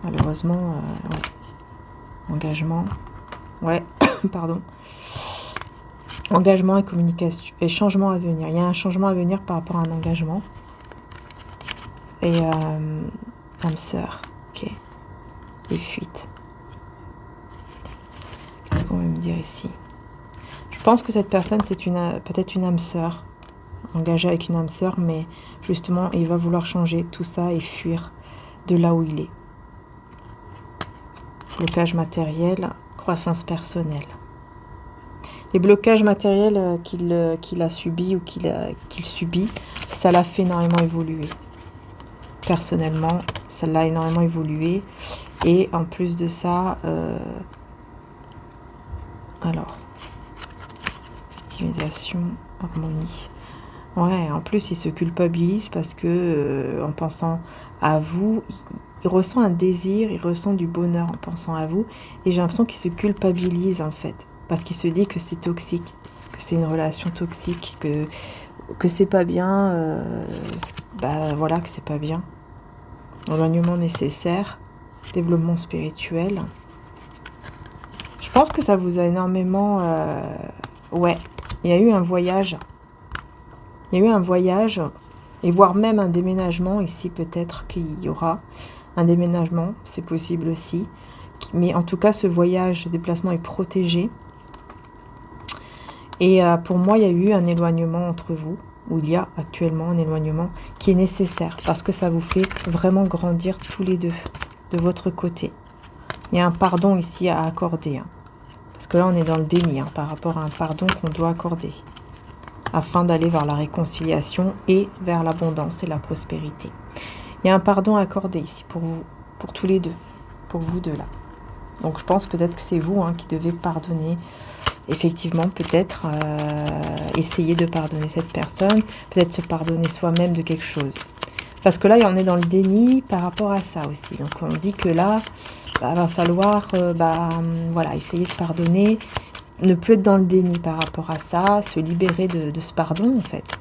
Speaker 1: Malheureusement, ouais. Engagement, ouais, pardon. Engagement et communication, et changement à venir. Il y a un changement à venir par rapport à un engagement. Et âme sœur, ok. Et fuite. Qu'est-ce qu'on va me dire ici? Je pense que cette personne, c'est peut-être une âme sœur, engagée avec une âme sœur, mais justement, il va vouloir changer tout ça et fuir de là où il est. Blocage matériel, croissance personnelle. Les blocages matériels qu'il a subis ou qu'il subit, ça l'a fait énormément évoluer. Personnellement, ça l'a énormément évolué. Et en plus de ça, alors, optimisation, harmonie. Ouais, en plus, il se culpabilise parce que, en pensant à vous, il ressent un désir, il ressent du bonheur en pensant à vous. Et j'ai l'impression qu'il se culpabilise, en fait. Parce qu'il se dit que c'est toxique, que c'est une relation toxique, que c'est pas bien. Bah voilà, que c'est pas bien. L'éloignement nécessaire. développement spirituel. Je pense que ça vous a énormément... ouais, il y a eu un voyage. Il y a eu un voyage, et voire même un déménagement. Ici, peut-être qu'il y aura un déménagement, c'est possible aussi. Mais en tout cas, ce voyage, ce déplacement est protégé. Et pour moi, il y a eu un éloignement entre vous, où il y a actuellement un éloignement qui est nécessaire, parce que ça vous fait vraiment grandir tous les deux, de votre côté. Il y a un pardon ici à accorder, hein, parce que là, on est dans le déni, hein, par rapport à un pardon qu'on doit accorder, afin d'aller vers la réconciliation et vers l'abondance et la prospérité. Il y a un pardon à accorder ici pour vous, pour tous les deux, pour vous deux là. Donc je pense peut-être que c'est vous qui devez pardonner. Effectivement, peut-être essayer de pardonner cette personne, peut-être se pardonner soi-même de quelque chose. Parce que là, on est dans le déni par rapport à ça aussi. Donc on dit que là, va falloir voilà, essayer de pardonner, ne plus être dans le déni par rapport à ça, se libérer de ce pardon en fait.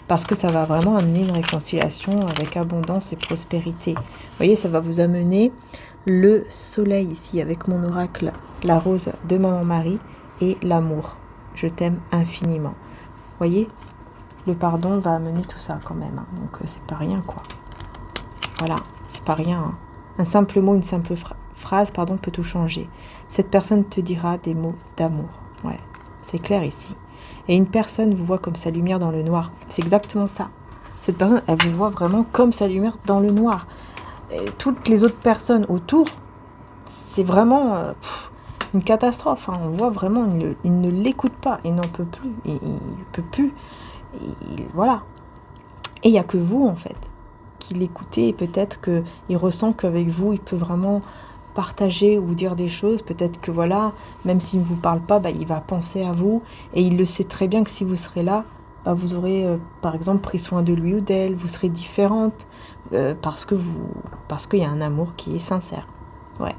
Speaker 1: Parce que ça va vraiment amener une réconciliation avec abondance et prospérité. Vous voyez, ça va vous amener le soleil ici avec mon oracle, la rose de Maman Marie et l'amour. Je t'aime infiniment. Vous voyez, le pardon va amener tout ça quand même. Hein. Donc c'est pas rien quoi. Voilà, c'est pas rien. Hein. Un simple mot, une simple phrase, pardon, peut tout changer. Cette personne te dira des mots d'amour. Ouais, c'est clair ici. Et une personne vous voit comme sa lumière dans le noir. C'est exactement ça. Cette personne, elle vous voit vraiment comme sa lumière dans le noir. Et toutes les autres personnes autour, c'est vraiment une catastrophe. Hein. On voit vraiment, il ne l'écoute pas. Il n'en peut plus. Il ne peut plus. Voilà. Et il n'y a que vous, en fait, qui l'écoutez. Et peut-être qu'il ressent qu'avec vous, il peut vraiment partager ou dire des choses, peut-être que voilà, même s'il ne vous parle pas, il va penser à vous, et il le sait très bien que si vous serez là, vous aurez par exemple pris soin de lui ou d'elle, vous serez différente, parce qu'il y a un amour qui est sincère. Ouais.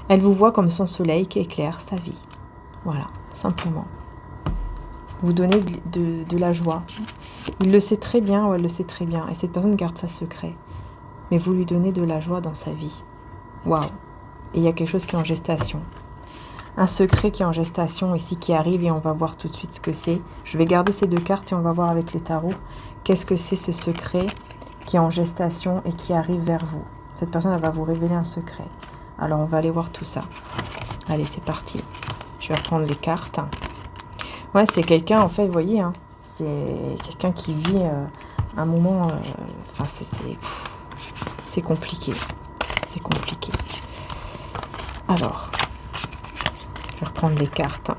Speaker 1: Elle vous voit comme son soleil qui éclaire sa vie. Voilà, simplement. Vous donnez de la joie. Il le sait très bien, ou elle le sait très bien, et cette personne garde ça secret. Mais vous lui donnez de la joie dans sa vie. Waouh! Et il y a quelque chose qui est en gestation. Un secret qui est en gestation ici, qui arrive, et on va voir tout de suite ce que c'est. Je vais garder ces deux cartes et on va voir avec les tarots qu'est-ce que c'est ce secret qui est en gestation et qui arrive vers vous. Cette personne, elle va vous révéler un secret. Alors, on va aller voir tout ça. Allez, c'est parti. Je vais reprendre les cartes. Ouais, c'est quelqu'un, en fait, vous voyez, hein, c'est quelqu'un qui vit un moment... c'est compliqué. C'est compliqué. Alors, je vais reprendre les cartes.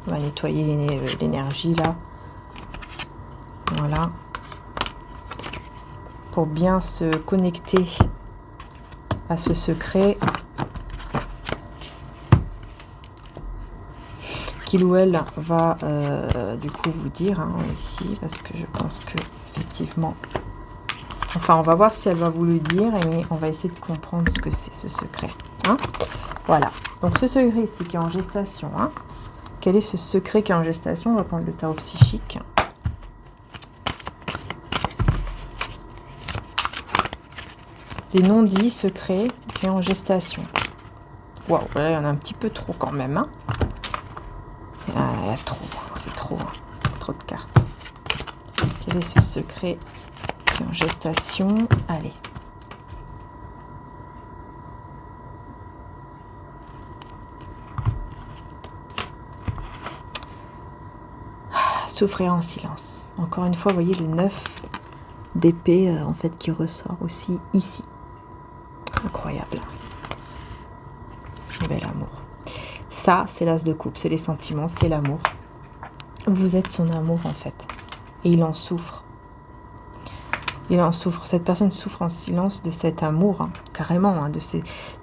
Speaker 1: On va nettoyer l'énergie là. Voilà. Pour bien se connecter à ce secret qu'il ou elle va du coup vous dire ici, parce que je pense que effectivement... Enfin, on va voir si elle va vous le dire et on va essayer de comprendre ce que c'est ce secret. Hein, voilà. Donc, ce secret ici qui est en gestation. Hein. Quel est ce secret qui est en gestation? On va prendre le tarot psychique. Des non-dits secrets qui est en gestation. Waouh, là, il y en a un petit peu trop quand même. Hein. Il y a trop. C'est trop. Hein. Trop de cartes. Quel est ce secret en gestation? Allez. Souffrir en silence. Encore une fois, vous voyez le 9 d'épée en fait qui ressort aussi ici. Incroyable. Bel amour. Ça, c'est l'as de coupe, c'est les sentiments, c'est l'amour. Vous êtes son amour en fait. Et il en souffre. Il en souffre. Cette personne souffre en silence de cet amour, hein, carrément, hein, de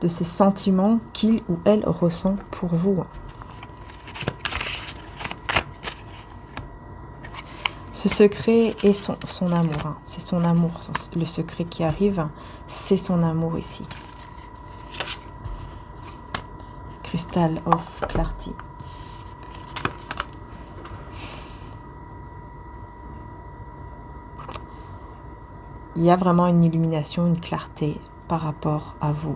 Speaker 1: ces sentiments qu'il ou elle ressent pour vous. Ce secret est son amour. Hein. C'est son amour. Le secret qui arrive, c'est son amour ici. Crystal of Clarity. il y a vraiment une illumination, une clarté par rapport à vous.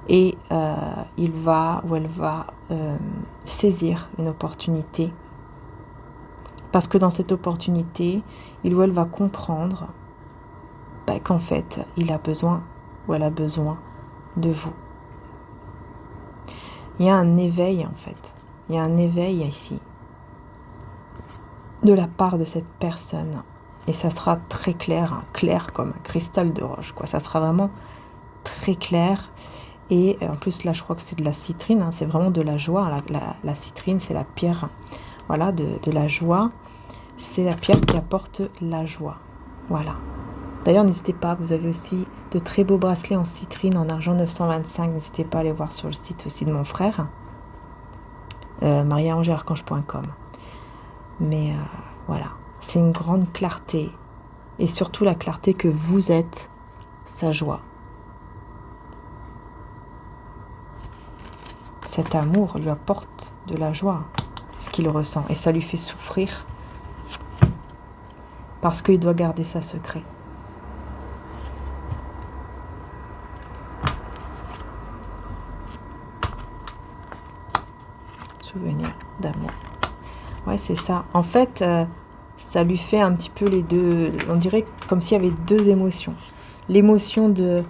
Speaker 1: Et il va ou elle va saisir une opportunité. Parce que dans cette opportunité, il ou elle va comprendre qu'en fait, il a besoin ou elle a besoin de vous. Il y a un éveil en fait. Il y a un éveil ici de la part de cette personne. Et ça sera très clair, hein, clair comme un cristal de roche, quoi. Ça sera vraiment très clair. Et en plus, là, je crois que c'est de la citrine. Hein, c'est vraiment de la joie. La citrine, c'est la pierre, voilà, de la joie. C'est la pierre qui apporte la joie. Voilà. D'ailleurs, n'hésitez pas. Vous avez aussi de très beaux bracelets en citrine, en argent 925. N'hésitez pas à aller voir sur le site aussi de mon frère, mariaangearchange.com. Mais voilà. C'est une grande clarté. Et surtout la clarté que vous êtes sa joie. Cet amour lui apporte de la joie, ce qu'il ressent. Et ça lui fait souffrir parce qu'il doit garder ça secret. Souvenir d'amour. Ouais, c'est ça. En fait, ça lui fait un petit peu les deux. On dirait comme s'il y avait deux émotions. L'émotion de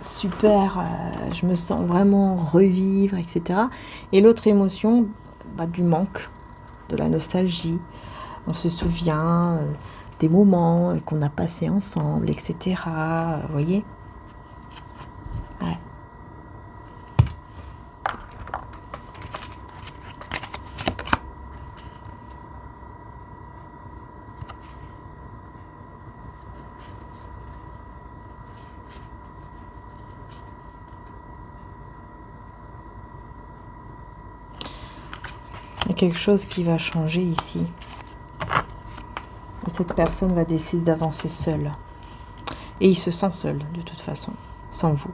Speaker 1: super, je me sens vraiment revivre, etc. Et l'autre émotion, du manque, de la nostalgie. On se souvient des moments qu'on a passés ensemble, etc. Vous voyez ? Ouais. Il y a quelque chose qui va changer ici. Et cette personne va décider d'avancer seule. Et il se sent seul, de toute façon, sans vous.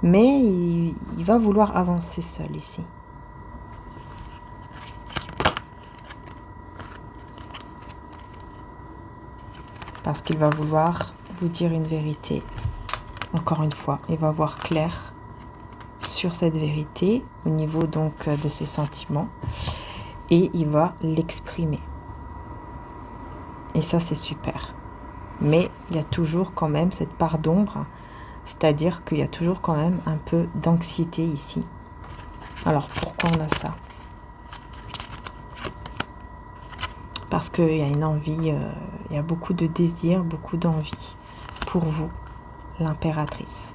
Speaker 1: Mais il va vouloir avancer seul ici. Parce qu'il va vouloir vous dire une vérité. Encore une fois, il va voir clair sur cette vérité, au niveau donc de ses sentiments. Et il va l'exprimer. Et ça, c'est super. Mais il y a toujours quand même cette part d'ombre, c'est-à-dire qu'il y a toujours quand même un peu d'anxiété ici. Alors, pourquoi on a ça? Parce qu'il y a une envie, il y a beaucoup de désir, beaucoup d'envie pour vous, l'impératrice.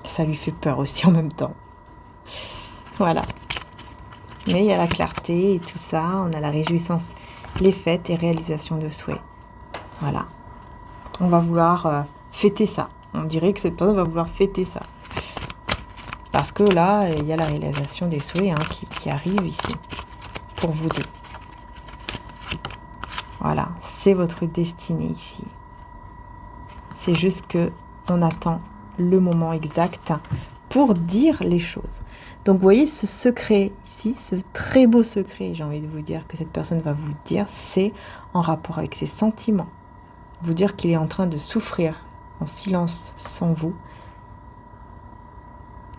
Speaker 1: Ça lui fait peur aussi en même temps. Voilà. Mais il y a la clarté et tout ça, on a la réjouissance, les fêtes et réalisation de souhaits. Voilà. On va vouloir fêter ça. On dirait que cette personne va vouloir fêter ça. Parce que là, il y a la réalisation des souhaits qui arrive ici. Pour vous deux. Voilà. C'est votre destinée ici. C'est juste que on attend le moment exact pour dire les choses. Donc, vous voyez ce secret ici, ce très beau secret, j'ai envie de vous dire que cette personne va vous dire, c'est en rapport avec ses sentiments. Vous dire qu'il est en train de souffrir en silence sans vous,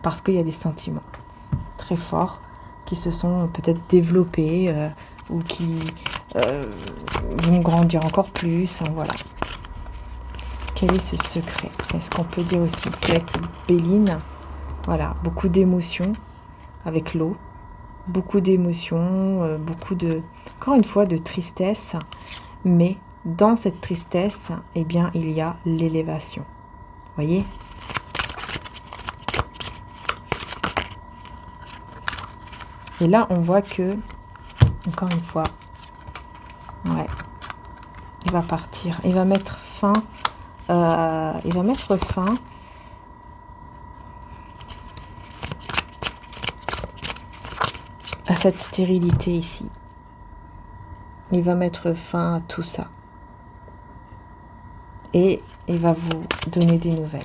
Speaker 1: parce qu'il y a des sentiments très forts qui se sont peut-être développés ou qui vont grandir encore plus. Enfin, voilà. Quel est ce secret? Est-ce qu'on peut dire aussi, c'est avec le Béline, voilà, beaucoup d'émotions avec l'eau, beaucoup d'émotions, beaucoup de, encore une fois, de tristesse, mais dans cette tristesse, eh bien, il y a l'élévation. Voyez? Et là, on voit que, encore une fois, ouais, il va partir, il va mettre fin, à cette stérilité ici. Il va mettre fin à tout ça. Et il va vous donner des nouvelles.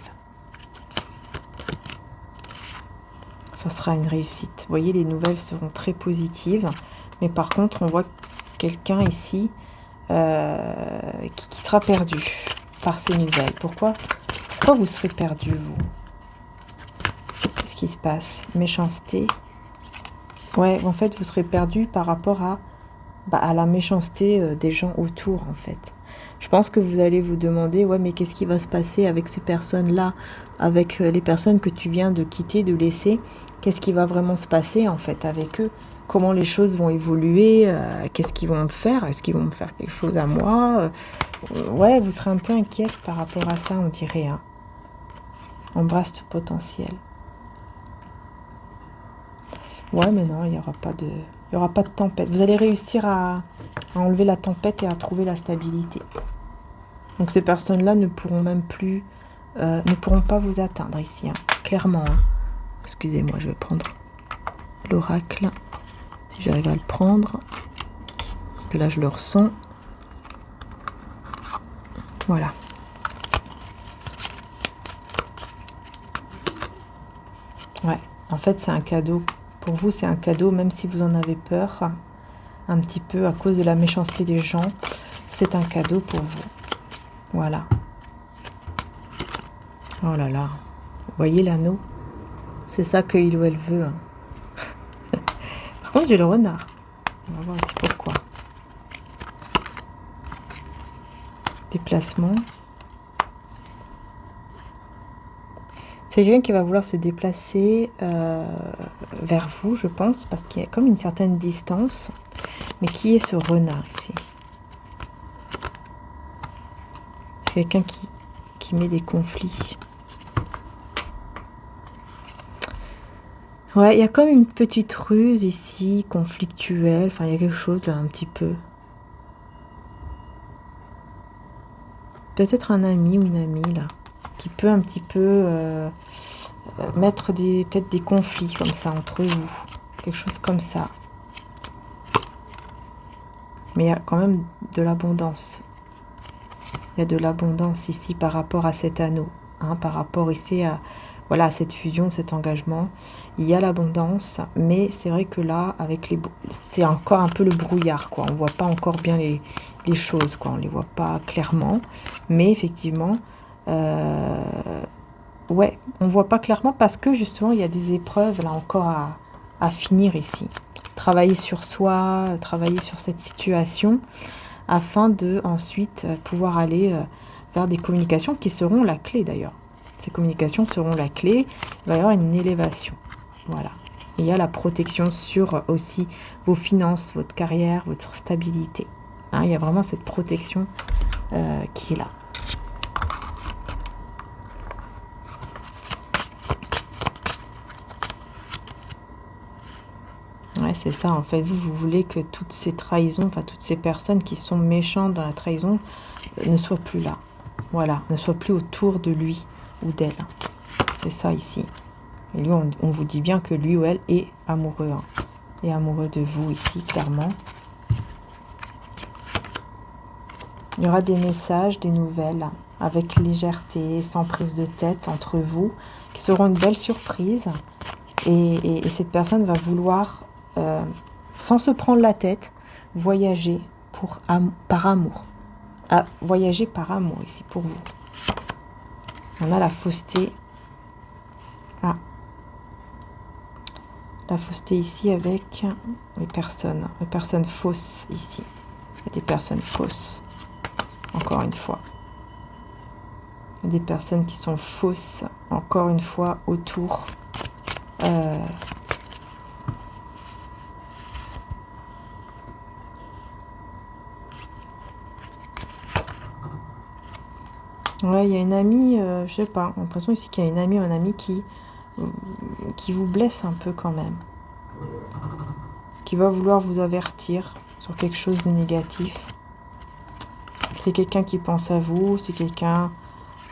Speaker 1: Ça sera une réussite. Vous voyez, les nouvelles seront très positives. Mais par contre, on voit quelqu'un ici qui sera perdu par ces nouvelles. Pourquoi vous serez perdu, vous? Qu'est-ce qui se passe? Méchanceté. Ouais, en fait, vous serez perdu par rapport à la méchanceté des gens autour, en fait. Je pense que vous allez vous demander, ouais, mais qu'est-ce qui va se passer avec ces personnes-là, avec les personnes que tu viens de quitter, de laisser? Qu'est-ce qui va vraiment se passer, en fait, avec eux? Comment les choses vont évoluer? Qu'est-ce qu'ils vont me faire? Est-ce qu'ils vont me faire quelque chose à moi? Ouais, vous serez un peu inquiète par rapport à ça, on dirait. Hein. Embrasse tout potentiel. Ouais, mais non, il n'y aura pas de tempête. Vous allez réussir à enlever la tempête et à trouver la stabilité. Donc ces personnes-là ne pourront même plus, ne pourront pas vous atteindre ici, hein, clairement. Hein. Excusez-moi, je vais prendre l'oracle, si j'arrive à le prendre, parce que là je le ressens. Voilà. Ouais, en fait c'est un cadeau. Pour vous c'est un cadeau, même si vous en avez peur, un petit peu à cause de la méchanceté des gens, c'est un cadeau pour vous. Voilà. Oh là là. Vous voyez l'anneau? C'est ça qu'il ou elle veut. Hein. Par contre, j'ai le renard. On va voir aussi pourquoi. Déplacement. C'est quelqu'un qui va vouloir se déplacer vers vous, je pense, parce qu'il y a comme une certaine distance. Mais qui est ce renard ici? C'est quelqu'un qui met des conflits. Ouais, il y a comme une petite ruse ici, conflictuelle. Enfin, il y a quelque chose là, un petit peu. Peut-être un ami ou une amie là, qui peut un petit peu mettre peut-être des conflits comme ça entre vous. Quelque chose comme ça. Mais il y a quand même de l'abondance. Il y a de l'abondance ici par rapport à cet anneau. Hein, par rapport ici à... Voilà, cette fusion, cet engagement, il y a l'abondance, mais c'est vrai que là, avec c'est encore un peu le brouillard, quoi. On voit pas encore bien les choses, quoi. On les voit pas clairement, mais effectivement, ouais, on voit pas clairement parce que justement, il y a des épreuves là encore à finir ici. Travailler sur soi, travailler sur cette situation, afin de ensuite pouvoir aller vers des communications qui seront la clé d'ailleurs. Ces communications seront la clé. Il va y avoir une élévation. Voilà. Il y a la protection sur aussi vos finances, votre carrière, votre stabilité. Hein, il y a vraiment cette protection qui est là. Ouais, c'est ça. En fait, vous voulez que toutes ces trahisons, enfin toutes ces personnes qui sont méchantes dans la trahison ne soient plus là. Voilà, ne soient plus autour de lui ou d'elle. C'est ça ici. Et lui, on vous dit bien que lui ou elle est amoureux. Hein, est amoureux de vous ici, clairement. Il y aura des messages, des nouvelles, avec légèreté, sans prise de tête entre vous, qui seront une belle surprise. Et cette personne va vouloir, sans se prendre la tête, voyager par amour. Voyager par amour ici, pour vous. On a la fausseté. Ah. La fausseté ici avec les personnes fausses ici. Il y a des personnes fausses. Encore une fois. Il y a des personnes qui sont fausses, encore une fois, autour. Ouais, il y a une amie, je sais pas, j'ai l'impression ici qu'il y a une amie ou un ami qui vous blesse un peu quand même. Qui va vouloir vous avertir sur quelque chose de négatif. C'est quelqu'un qui pense à vous, c'est quelqu'un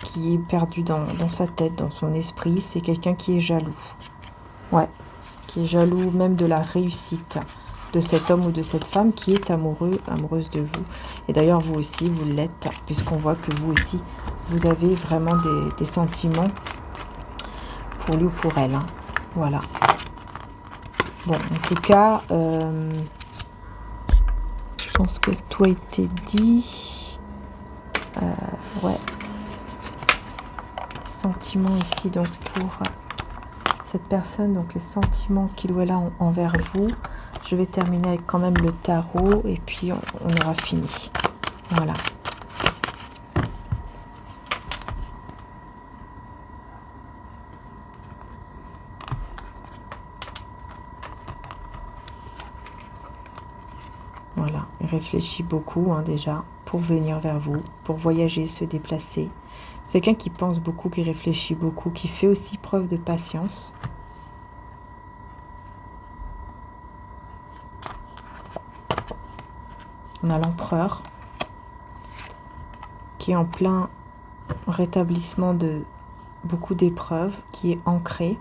Speaker 1: qui est perdu dans sa tête, dans son esprit, c'est quelqu'un qui est jaloux. Ouais, qui est jaloux même de la réussite de cet homme ou de cette femme qui est amoureuse de vous. Et d'ailleurs, vous aussi, vous l'êtes, puisqu'on voit que vous aussi, vous avez vraiment des sentiments pour lui ou pour elle. Hein. Voilà. Bon, en tout cas, pense que tout a été dit. Ouais. Sentiments ici, donc pour cette personne, donc les sentiments qu'il ou elle a envers vous. Je vais terminer avec quand même le tarot et puis on aura fini. Voilà. Voilà, il réfléchit beaucoup déjà pour venir vers vous, pour voyager, se déplacer. C'est quelqu'un qui pense beaucoup, qui réfléchit beaucoup, qui fait aussi preuve de patience. On a l'empereur qui est en plein rétablissement de beaucoup d'épreuves, qui est ancré.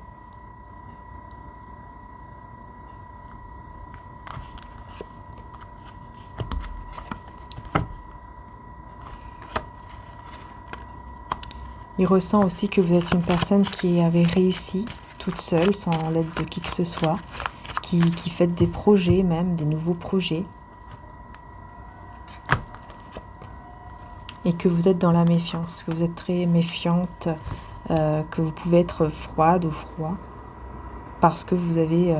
Speaker 1: Il ressent aussi que vous êtes une personne qui avait réussi toute seule, sans l'aide de qui que ce soit, qui fait des projets même, des nouveaux projets. Et que vous êtes dans la méfiance, que vous êtes très méfiante, que vous pouvez être froide ou froid, parce que vous avez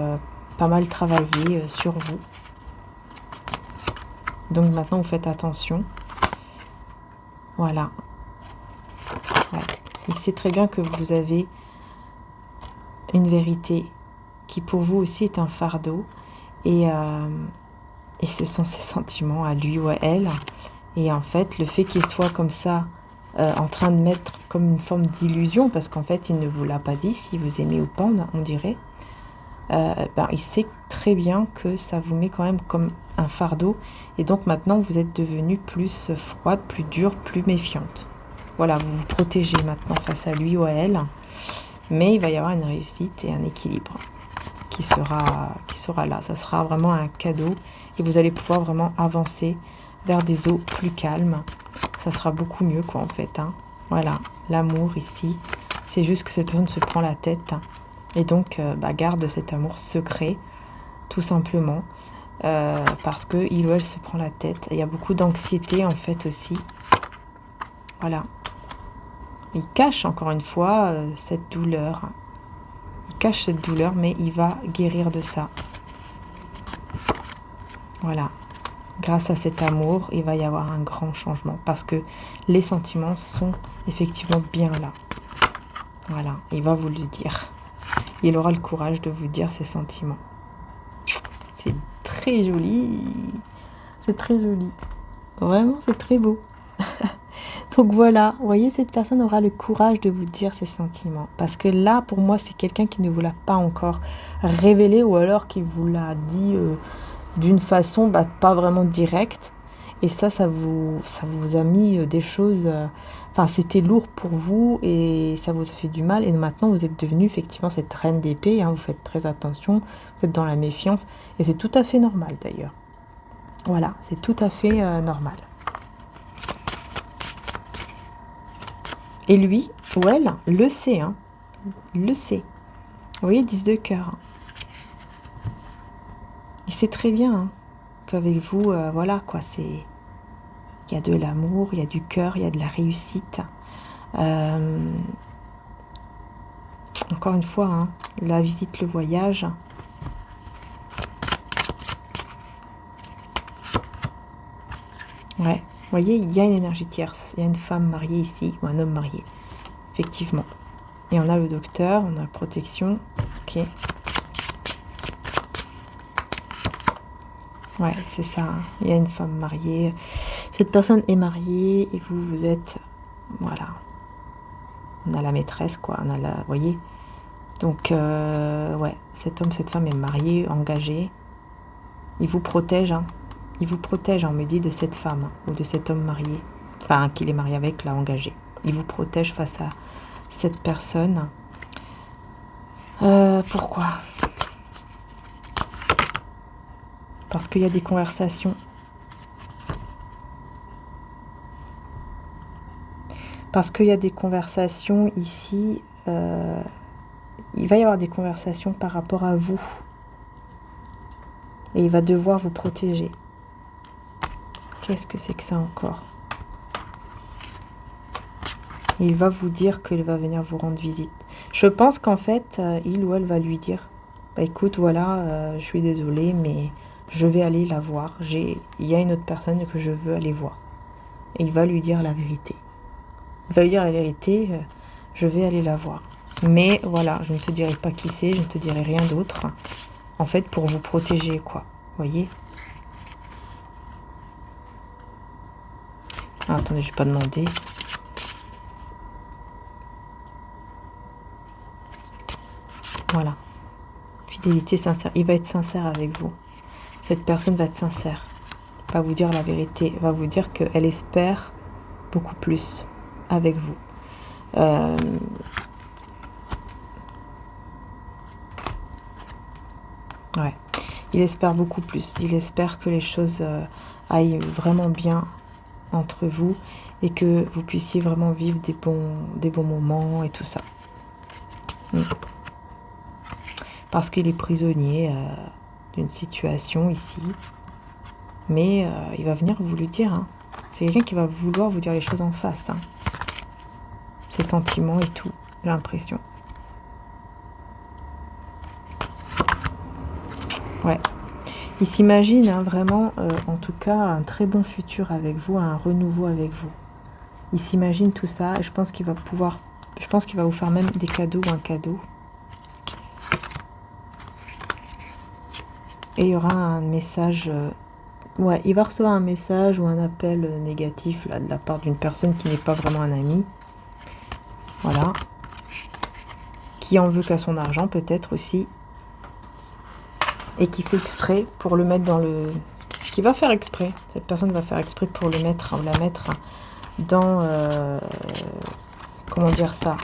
Speaker 1: pas mal travaillé sur vous. Donc maintenant vous faites attention. Voilà. Ouais. Il sait très bien que vous avez une vérité qui pour vous aussi est un fardeau. Et ce sont ses sentiments à lui ou à elle. Et en fait, le fait qu'il soit comme ça, en train de mettre comme une forme d'illusion, parce qu'en fait, il ne vous l'a pas dit, si vous aimez ou pas, on dirait, il sait très bien que ça vous met quand même comme un fardeau. Et donc maintenant, vous êtes devenue plus froide, plus dure, plus méfiante. Voilà, vous vous protégez maintenant face à lui ou à elle. Mais il va y avoir une réussite et un équilibre qui sera là. Ça sera vraiment un cadeau et vous allez pouvoir vraiment avancer vers des eaux plus calmes. Ça sera beaucoup mieux quoi en fait. Voilà, l'amour ici, c'est juste que cette personne se prend la tête. Et donc garde cet amour secret, tout simplement. Parce qu'il ou elle se prend la tête. Il y a beaucoup d'anxiété en fait aussi. Voilà. Il cache encore une fois cette douleur. Il cache cette douleur, mais il va guérir de ça. Voilà. Grâce à cet amour, il va y avoir un grand changement. Parce que les sentiments sont effectivement bien là. Voilà. Il va vous le dire. Il aura le courage de vous dire ses sentiments. C'est très joli. C'est très joli. Vraiment, c'est très beau. Donc voilà, vous voyez, cette personne aura le courage de vous dire ses sentiments. Parce que là, pour moi, c'est quelqu'un qui ne vous l'a pas encore révélé ou alors qui vous l'a dit d'une façon pas vraiment directe. Et ça vous a mis des choses... Enfin, c'était lourd pour vous et ça vous a fait du mal. Et maintenant, vous êtes devenue effectivement cette reine d'épée. Vous faites très attention, vous êtes dans la méfiance. Et c'est tout à fait normal d'ailleurs. Voilà, c'est tout à fait normal. Et lui, ou elle, le sait. Il le sait. Vous voyez, 10 de cœur. Il sait très bien qu'avec vous, voilà, quoi, c'est... Il y a de l'amour, il y a du cœur, il y a de la réussite. Encore une fois, la visite, le voyage. Ouais, vous voyez, il y a une énergie tierce. Il y a une femme mariée ici, ou un homme marié. Effectivement. Et on a le docteur, on a la protection. Ok. Ouais, c'est ça. Il y a une femme mariée. Cette personne est mariée et vous êtes... Voilà. On a la maîtresse, quoi. On a la... Vous voyez ? Donc, ouais, cet homme, cette femme est mariée, engagée. Il vous protège, Il vous protège, on me dit, de cette femme ou de cet homme marié. Enfin, qu'il est marié avec, là, engagé. Il vous protège face à cette personne. Pourquoi ? Parce qu'il y a des conversations. Parce qu'il y a des conversations ici. Il va y avoir des conversations par rapport à vous. Et il va devoir vous protéger. Qu'est-ce que c'est que ça encore? Il va vous dire qu'il va venir vous rendre visite. Je pense qu'en fait, il ou elle va lui dire, bah écoute, voilà, je suis désolée, mais je vais aller la voir. Il y a une autre personne que je veux aller voir. Et il va lui dire la vérité. Il va lui dire la vérité, je vais aller la voir. Mais voilà, je ne te dirai pas qui c'est, je ne te dirai rien d'autre. En fait, pour vous protéger, quoi. Vous voyez? Ah, attendez, je vais pas demander. Voilà. Fidélité sincère. Il va être sincère avec vous. Cette personne va être sincère. Va vous dire la vérité. Va vous dire qu'elle espère beaucoup plus avec vous. Ouais. Il espère beaucoup plus. Il espère que les choses aillent vraiment bien entre vous et que vous puissiez vraiment vivre des bons moments et tout ça. Parce qu'il est prisonnier d'une situation ici. Mais il va venir vous le dire. Hein. C'est quelqu'un qui va vouloir vous dire les choses en face. Hein. Ses sentiments et tout, j'ai l'impression. Ouais. Il s'imagine hein, vraiment, en tout cas, un très bon futur avec vous, un renouveau avec vous. Il s'imagine tout ça et je pense qu'il va vous faire même des cadeaux ou un cadeau. Et il y aura un message... ouais, il va recevoir un message ou un appel négatif là, de la part d'une personne qui n'est pas vraiment un ami. Voilà. Qui en veut qu'à son argent peut-être aussi. Et qui fait exprès pour le mettre dans le... Qui va faire exprès. Cette personne va faire exprès pour le mettre ou la mettre dans... comment dire ça?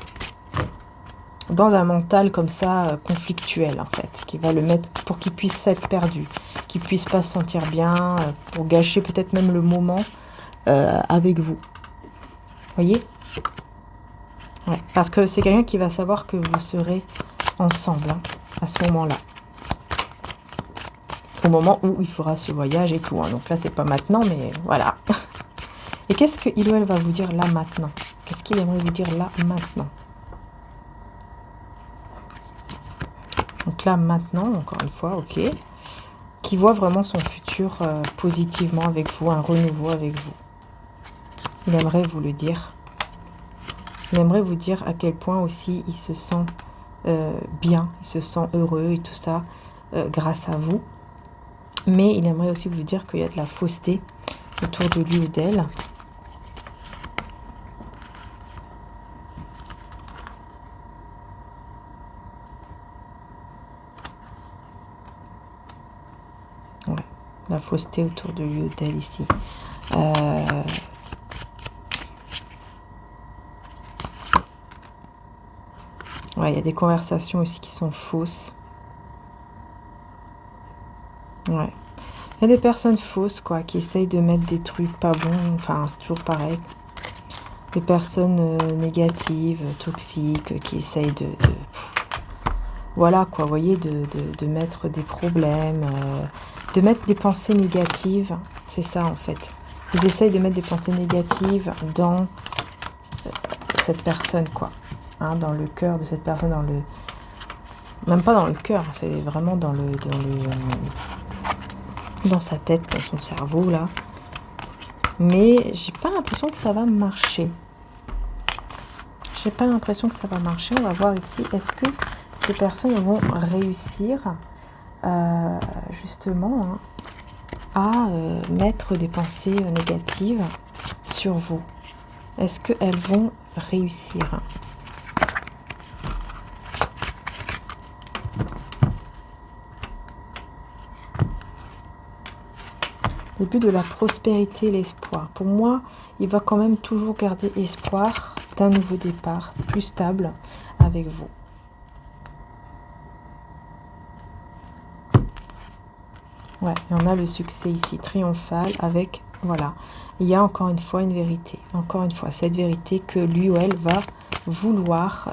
Speaker 1: Dans un mental comme ça, conflictuel en fait. Qui va le mettre pour qu'il puisse être perdu. Qu'il puisse pas se sentir bien. Pour gâcher peut-être même le moment avec vous. Voyez? Ouais, parce que c'est quelqu'un qui va savoir que vous serez ensemble hein, à ce moment-là. Au moment où il fera ce voyage et tout. Hein. Donc là, c'est pas maintenant, mais voilà. Et qu'est-ce qu'il ou elle va vous dire là maintenant? Qu'est-ce qu'il aimerait vous dire là maintenant? Donc là, maintenant, encore une fois, ok. Qui voit vraiment son futur positivement avec vous, un renouveau avec vous. Il aimerait vous le dire. Il aimerait vous dire à quel point aussi il se sent bien, il se sent heureux et tout ça grâce à vous. Mais il aimerait aussi vous dire qu'il y a de la fausseté autour de lui ou d'elle. Ouais, la fausseté autour de lui ou d'elle ici. Ouais, il y a des conversations aussi qui sont fausses. Ouais. Il y a des personnes fausses, quoi, qui essayent de mettre des trucs pas bons. Enfin, c'est toujours pareil. Des personnes négatives, toxiques, qui essayent voilà, quoi, vous voyez, de mettre des problèmes, de mettre des pensées négatives. C'est ça, en fait. Ils essayent de mettre des pensées négatives dans cette personne, quoi. Hein, dans le cœur de cette personne, dans le... Même pas dans le cœur, c'est vraiment dans dans sa tête, dans son cerveau, là. Mais j'ai pas l'impression que ça va marcher. J'ai pas l'impression que ça va marcher. On va voir ici, est-ce que ces personnes vont réussir justement à mettre des pensées négatives sur vous? Est-ce qu'elles vont réussir? Le but de la prospérité, l'espoir. Pour moi, il va quand même toujours garder espoir d'un nouveau départ, plus stable avec vous. Ouais, et on a le succès ici, triomphal, avec, voilà. Il y a encore une fois une vérité. Encore une fois, cette vérité que lui ou elle va vouloir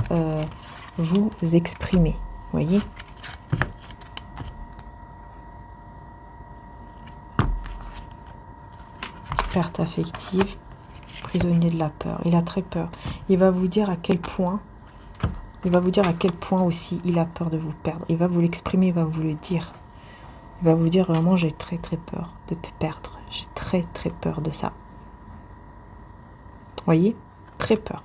Speaker 1: vous exprimer. Vous voyez ? perte affective, prisonnier de la peur. Il a très peur. Il va vous dire à quel point, aussi il a peur de vous perdre. Il va vous l'exprimer, il va vous le dire. Il va vous dire vraiment, j'ai très très peur de te perdre. J'ai très très peur de ça. Voyez? Très peur.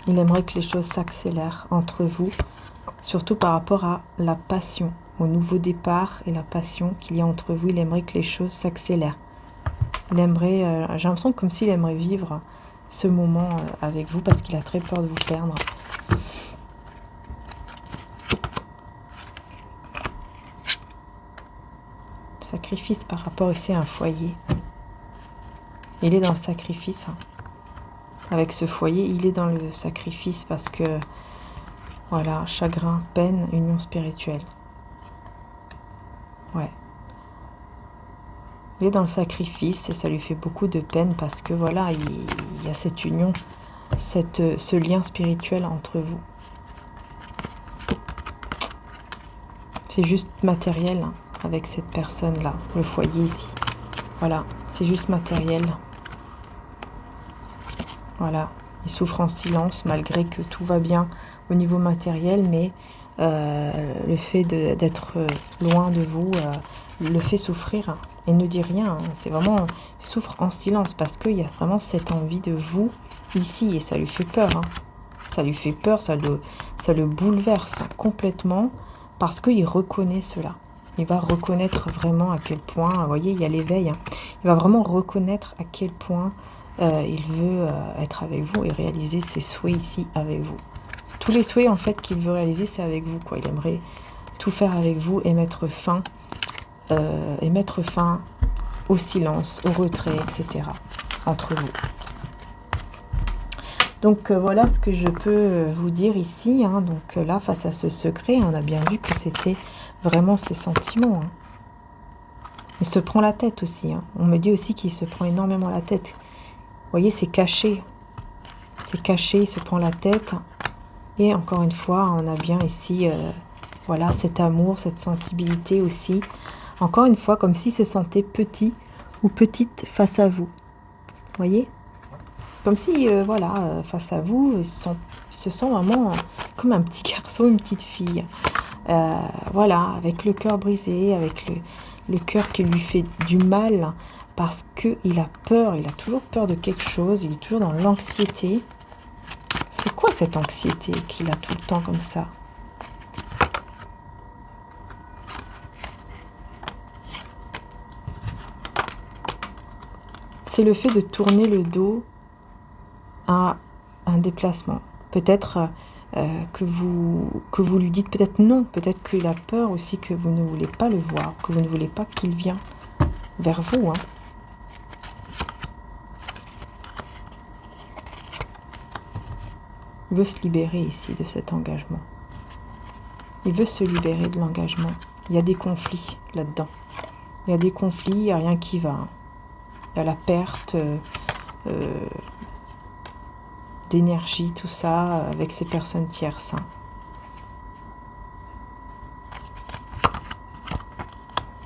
Speaker 1: Il aimerait que les choses s'accélèrent entre vous, surtout par rapport à la passion, au nouveau départ et la passion qu'il y a entre vous. Il aimerait que les choses s'accélèrent. Il aimerait, j'ai l'impression comme s'il aimerait vivre ce moment avec vous parce qu'il a très peur de vous perdre. Sacrifice par rapport ici à un foyer. Il est dans le sacrifice. Avec ce foyer, il est dans le sacrifice parce que, voilà, chagrin, peine, union spirituelle. Ouais. Il est dans le sacrifice et ça lui fait beaucoup de peine parce que, voilà, il y a cette union, ce lien spirituel entre vous. C'est juste matériel avec cette personne-là, le foyer ici. Voilà, c'est juste matériel. Voilà, il souffre en silence malgré que tout va bien au niveau matériel, mais le fait d'être loin de vous le fait souffrir et ne dit rien. C'est vraiment, il souffre en silence parce qu'il y a vraiment cette envie de vous ici et ça lui fait peur. Ça lui fait peur, ça le bouleverse complètement parce qu'il reconnaît cela. Il va reconnaître vraiment à quel point, vous voyez, il y a l'éveil. Il va vraiment reconnaître à quel point il veut être avec vous et réaliser ses souhaits ici avec vous. Tous les souhaits en fait qu'il veut réaliser, c'est avec vous, quoi. Il aimerait tout faire avec vous et mettre fin au silence, au retrait, etc. entre vous. Donc voilà ce que je peux vous dire ici. Donc là, face à ce secret, on a bien vu que c'était vraiment ses sentiments. Il se prend la tête aussi. On me dit aussi qu'il se prend énormément la tête. Vous voyez, c'est caché. C'est caché, il se prend la tête. Et encore une fois, on a bien ici, voilà, cet amour, cette sensibilité aussi. Encore une fois, comme s'il se sentait petit ou petite face à vous. Vous voyez? Comme si, voilà, face à vous, il se sent vraiment comme un petit garçon, une petite fille. Voilà, avec le cœur brisé, avec le cœur qui lui fait du mal. Parce qu'il a peur, il a toujours peur de quelque chose, il est toujours dans l'anxiété. C'est quoi cette anxiété qu'il a tout le temps comme ça? C'est le fait de tourner le dos à un déplacement. Peut-être que vous lui dites peut-être non, peut-être qu'il a peur aussi que vous ne voulez pas le voir, que vous ne voulez pas qu'il vienne vers vous. Il veut se libérer ici de cet engagement. Il veut se libérer de l'engagement. Il y a des conflits là-dedans. Il y a des conflits, il n'y a rien qui va. Il y a la perte d'énergie, tout ça, avec ces personnes tierces.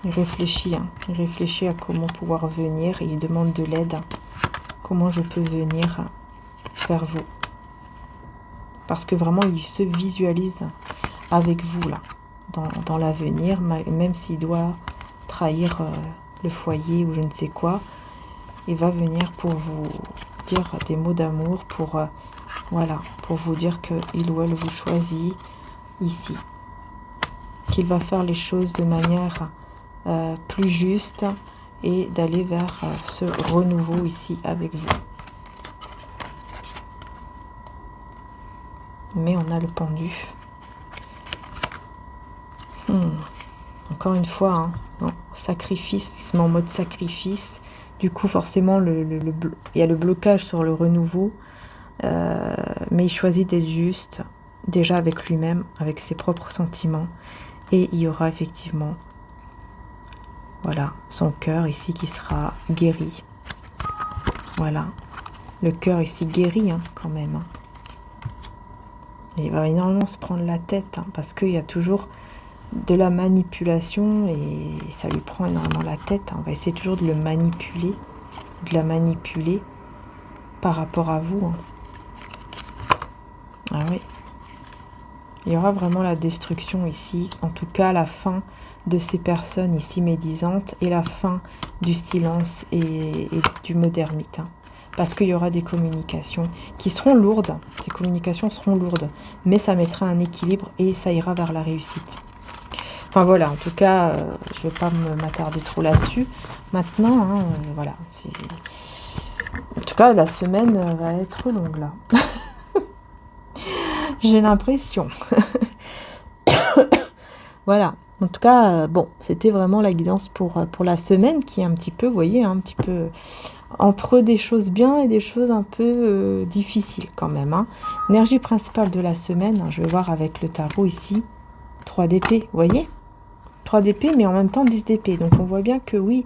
Speaker 1: Il réfléchit à comment pouvoir venir et il demande de l'aide. Comment je peux venir vers vous? Parce que vraiment, il se visualise avec vous, là, dans l'avenir, même s'il doit trahir le foyer ou je ne sais quoi, il va venir pour vous dire des mots d'amour, voilà, pour vous dire qu'il ou elle vous choisit ici, qu'il va faire les choses de manière plus juste et d'aller vers ce renouveau ici avec vous. Mais on a le pendu. Encore une fois, non, sacrifice, il se met en mode sacrifice. Du coup, forcément, il y a le blocage sur le renouveau. Mais il choisit d'être juste, déjà avec lui-même, avec ses propres sentiments. Et il y aura effectivement, voilà, son cœur ici qui sera guéri. Voilà, le cœur ici guéri quand même. Et il va énormément se prendre la tête parce qu'il y a toujours de la manipulation et ça lui prend énormément la tête. On va essayer toujours de le manipuler, de la manipuler par rapport à vous. Ah oui. Il y aura vraiment la destruction ici, en tout cas la fin de ces personnes ici médisantes et la fin du silence et du mode ermite. Parce qu'il y aura des communications qui seront lourdes, ces communications seront lourdes, mais ça mettra un équilibre et ça ira vers la réussite. Enfin voilà, en tout cas, je ne vais pas m'attarder trop là-dessus. Maintenant, voilà. En tout cas, la semaine va être longue là. J'ai l'impression. Voilà. En tout cas, bon, c'était vraiment la guidance pour la semaine qui est un petit peu, vous voyez, un petit peu entre des choses bien et des choses un peu difficiles quand même. Énergie principale de la semaine, je vais voir avec le tarot ici, 3 d'épée, vous voyez, 3 d'épée, mais en même temps 10 d'épée. Donc on voit bien que oui,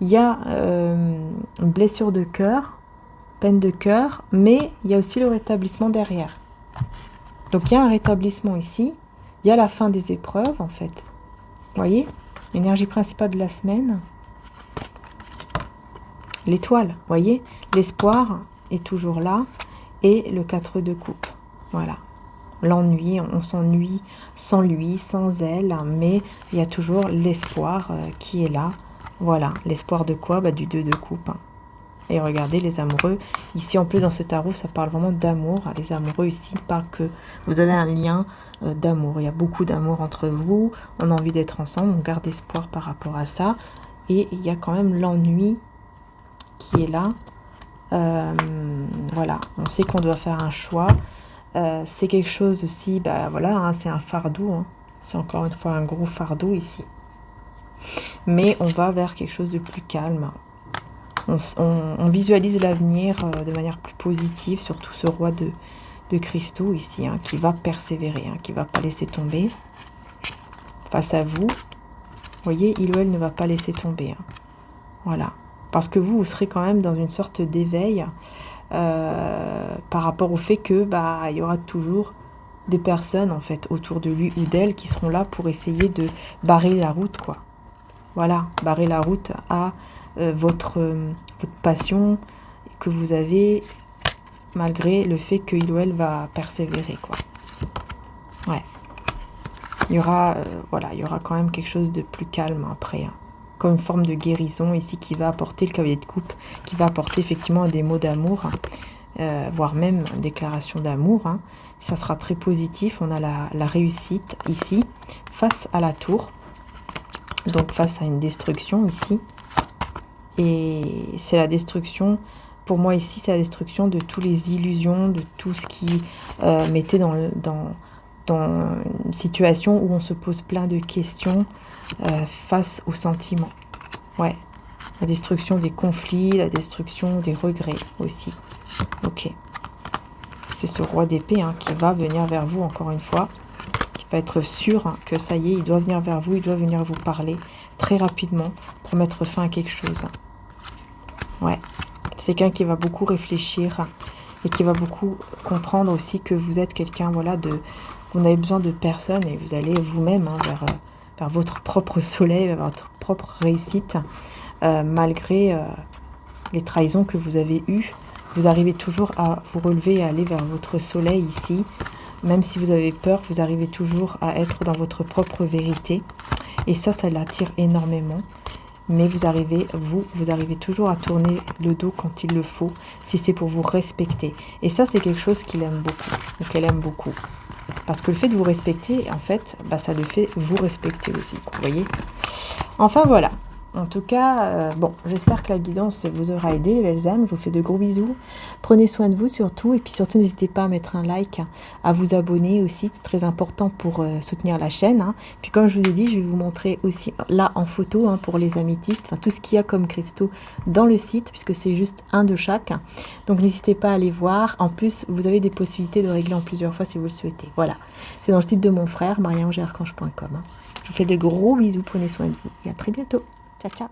Speaker 1: il y a une blessure de cœur, peine de cœur, mais il y a aussi le rétablissement derrière. Donc il y a un rétablissement ici, il y a la fin des épreuves en fait. Vous voyez, l'énergie principale de la semaine, l'étoile, vous voyez, l'espoir est toujours là et le 4 de coupe. Voilà, l'ennui, on s'ennuie sans lui, sans elle, mais il y a toujours l'espoir qui est là. Voilà, l'espoir de quoi? Du 2 de coupe. Et regardez les amoureux, ici en plus dans ce tarot ça parle vraiment d'amour, les amoureux ici parlent que vous avez un lien d'amour, il y a beaucoup d'amour entre vous, on a envie d'être ensemble, on garde espoir par rapport à ça, et il y a quand même l'ennui qui est là, voilà, on sait qu'on doit faire un choix, c'est quelque chose aussi, voilà, c'est un fardeau, c'est encore une fois un gros fardeau ici, mais on va vers quelque chose de plus calme. On visualise l'avenir de manière plus positive, surtout ce roi de cristaux ici, qui va persévérer, qui ne va pas laisser tomber face à vous. Vous voyez, il ou elle ne va pas laisser tomber. Voilà. Parce que vous serez quand même dans une sorte d'éveil par rapport au fait que il y aura toujours des personnes en fait autour de lui ou d'elle qui seront là pour essayer de barrer la route, quoi. Voilà, barrer la route à votre passion que vous avez, malgré le fait qu'il ou elle va persévérer, quoi. Ouais. Il y aura, voilà, il y aura quand même quelque chose de plus calme après, comme une forme de guérison ici qui va apporter le cavalier de coupe, qui va apporter effectivement des mots d'amour, voire même une déclaration d'amour. Ça sera très positif. On a la réussite ici, face à la tour. Donc face à une destruction ici. Et c'est la destruction, pour moi ici, c'est la destruction de toutes les illusions, de tout ce qui mettait dans une situation où on se pose plein de questions face aux sentiments. Ouais, la destruction des conflits, la destruction des regrets aussi. Ok. C'est ce roi d'épée qui va venir vers vous encore une fois, qui va être sûr que ça y est, il doit venir vers vous, il doit venir vous parler très rapidement pour mettre fin à quelque chose. Ouais, c'est quelqu'un qui va beaucoup réfléchir et qui va beaucoup comprendre aussi que vous êtes quelqu'un, voilà, vous avez besoin de personnes et vous allez vous-même vers votre propre soleil, vers votre propre réussite, malgré les trahisons que vous avez eues. Vous arrivez toujours à vous relever et à aller vers votre soleil ici. Même si vous avez peur, vous arrivez toujours à être dans votre propre vérité. Et ça l'attire énormément. Mais vous arrivez toujours à tourner le dos quand il le faut, si c'est pour vous respecter. Et ça, c'est quelque chose qu'il aime beaucoup, ou qu'elle aime beaucoup. Parce que le fait de vous respecter, en fait, ça le fait vous respecter aussi, vous voyez. Enfin, voilà. En tout cas, bon, j'espère que la guidance vous aura aidé, les belles âmes. Je vous fais de gros bisous. Prenez soin de vous surtout. Et puis surtout, n'hésitez pas à mettre un like, à vous abonner aussi. C'est très important pour soutenir la chaîne. Puis comme je vous ai dit, je vais vous montrer aussi là en photo pour les améthystes. Enfin, tout ce qu'il y a comme cristaux dans le site, puisque c'est juste un de chaque. Donc n'hésitez pas à aller voir. En plus, vous avez des possibilités de régler en plusieurs fois si vous le souhaitez. Voilà. C'est dans le site de mon frère, mariangearchange.com. Je vous fais de gros bisous. Prenez soin de vous. Et à très bientôt. Ciao, ciao.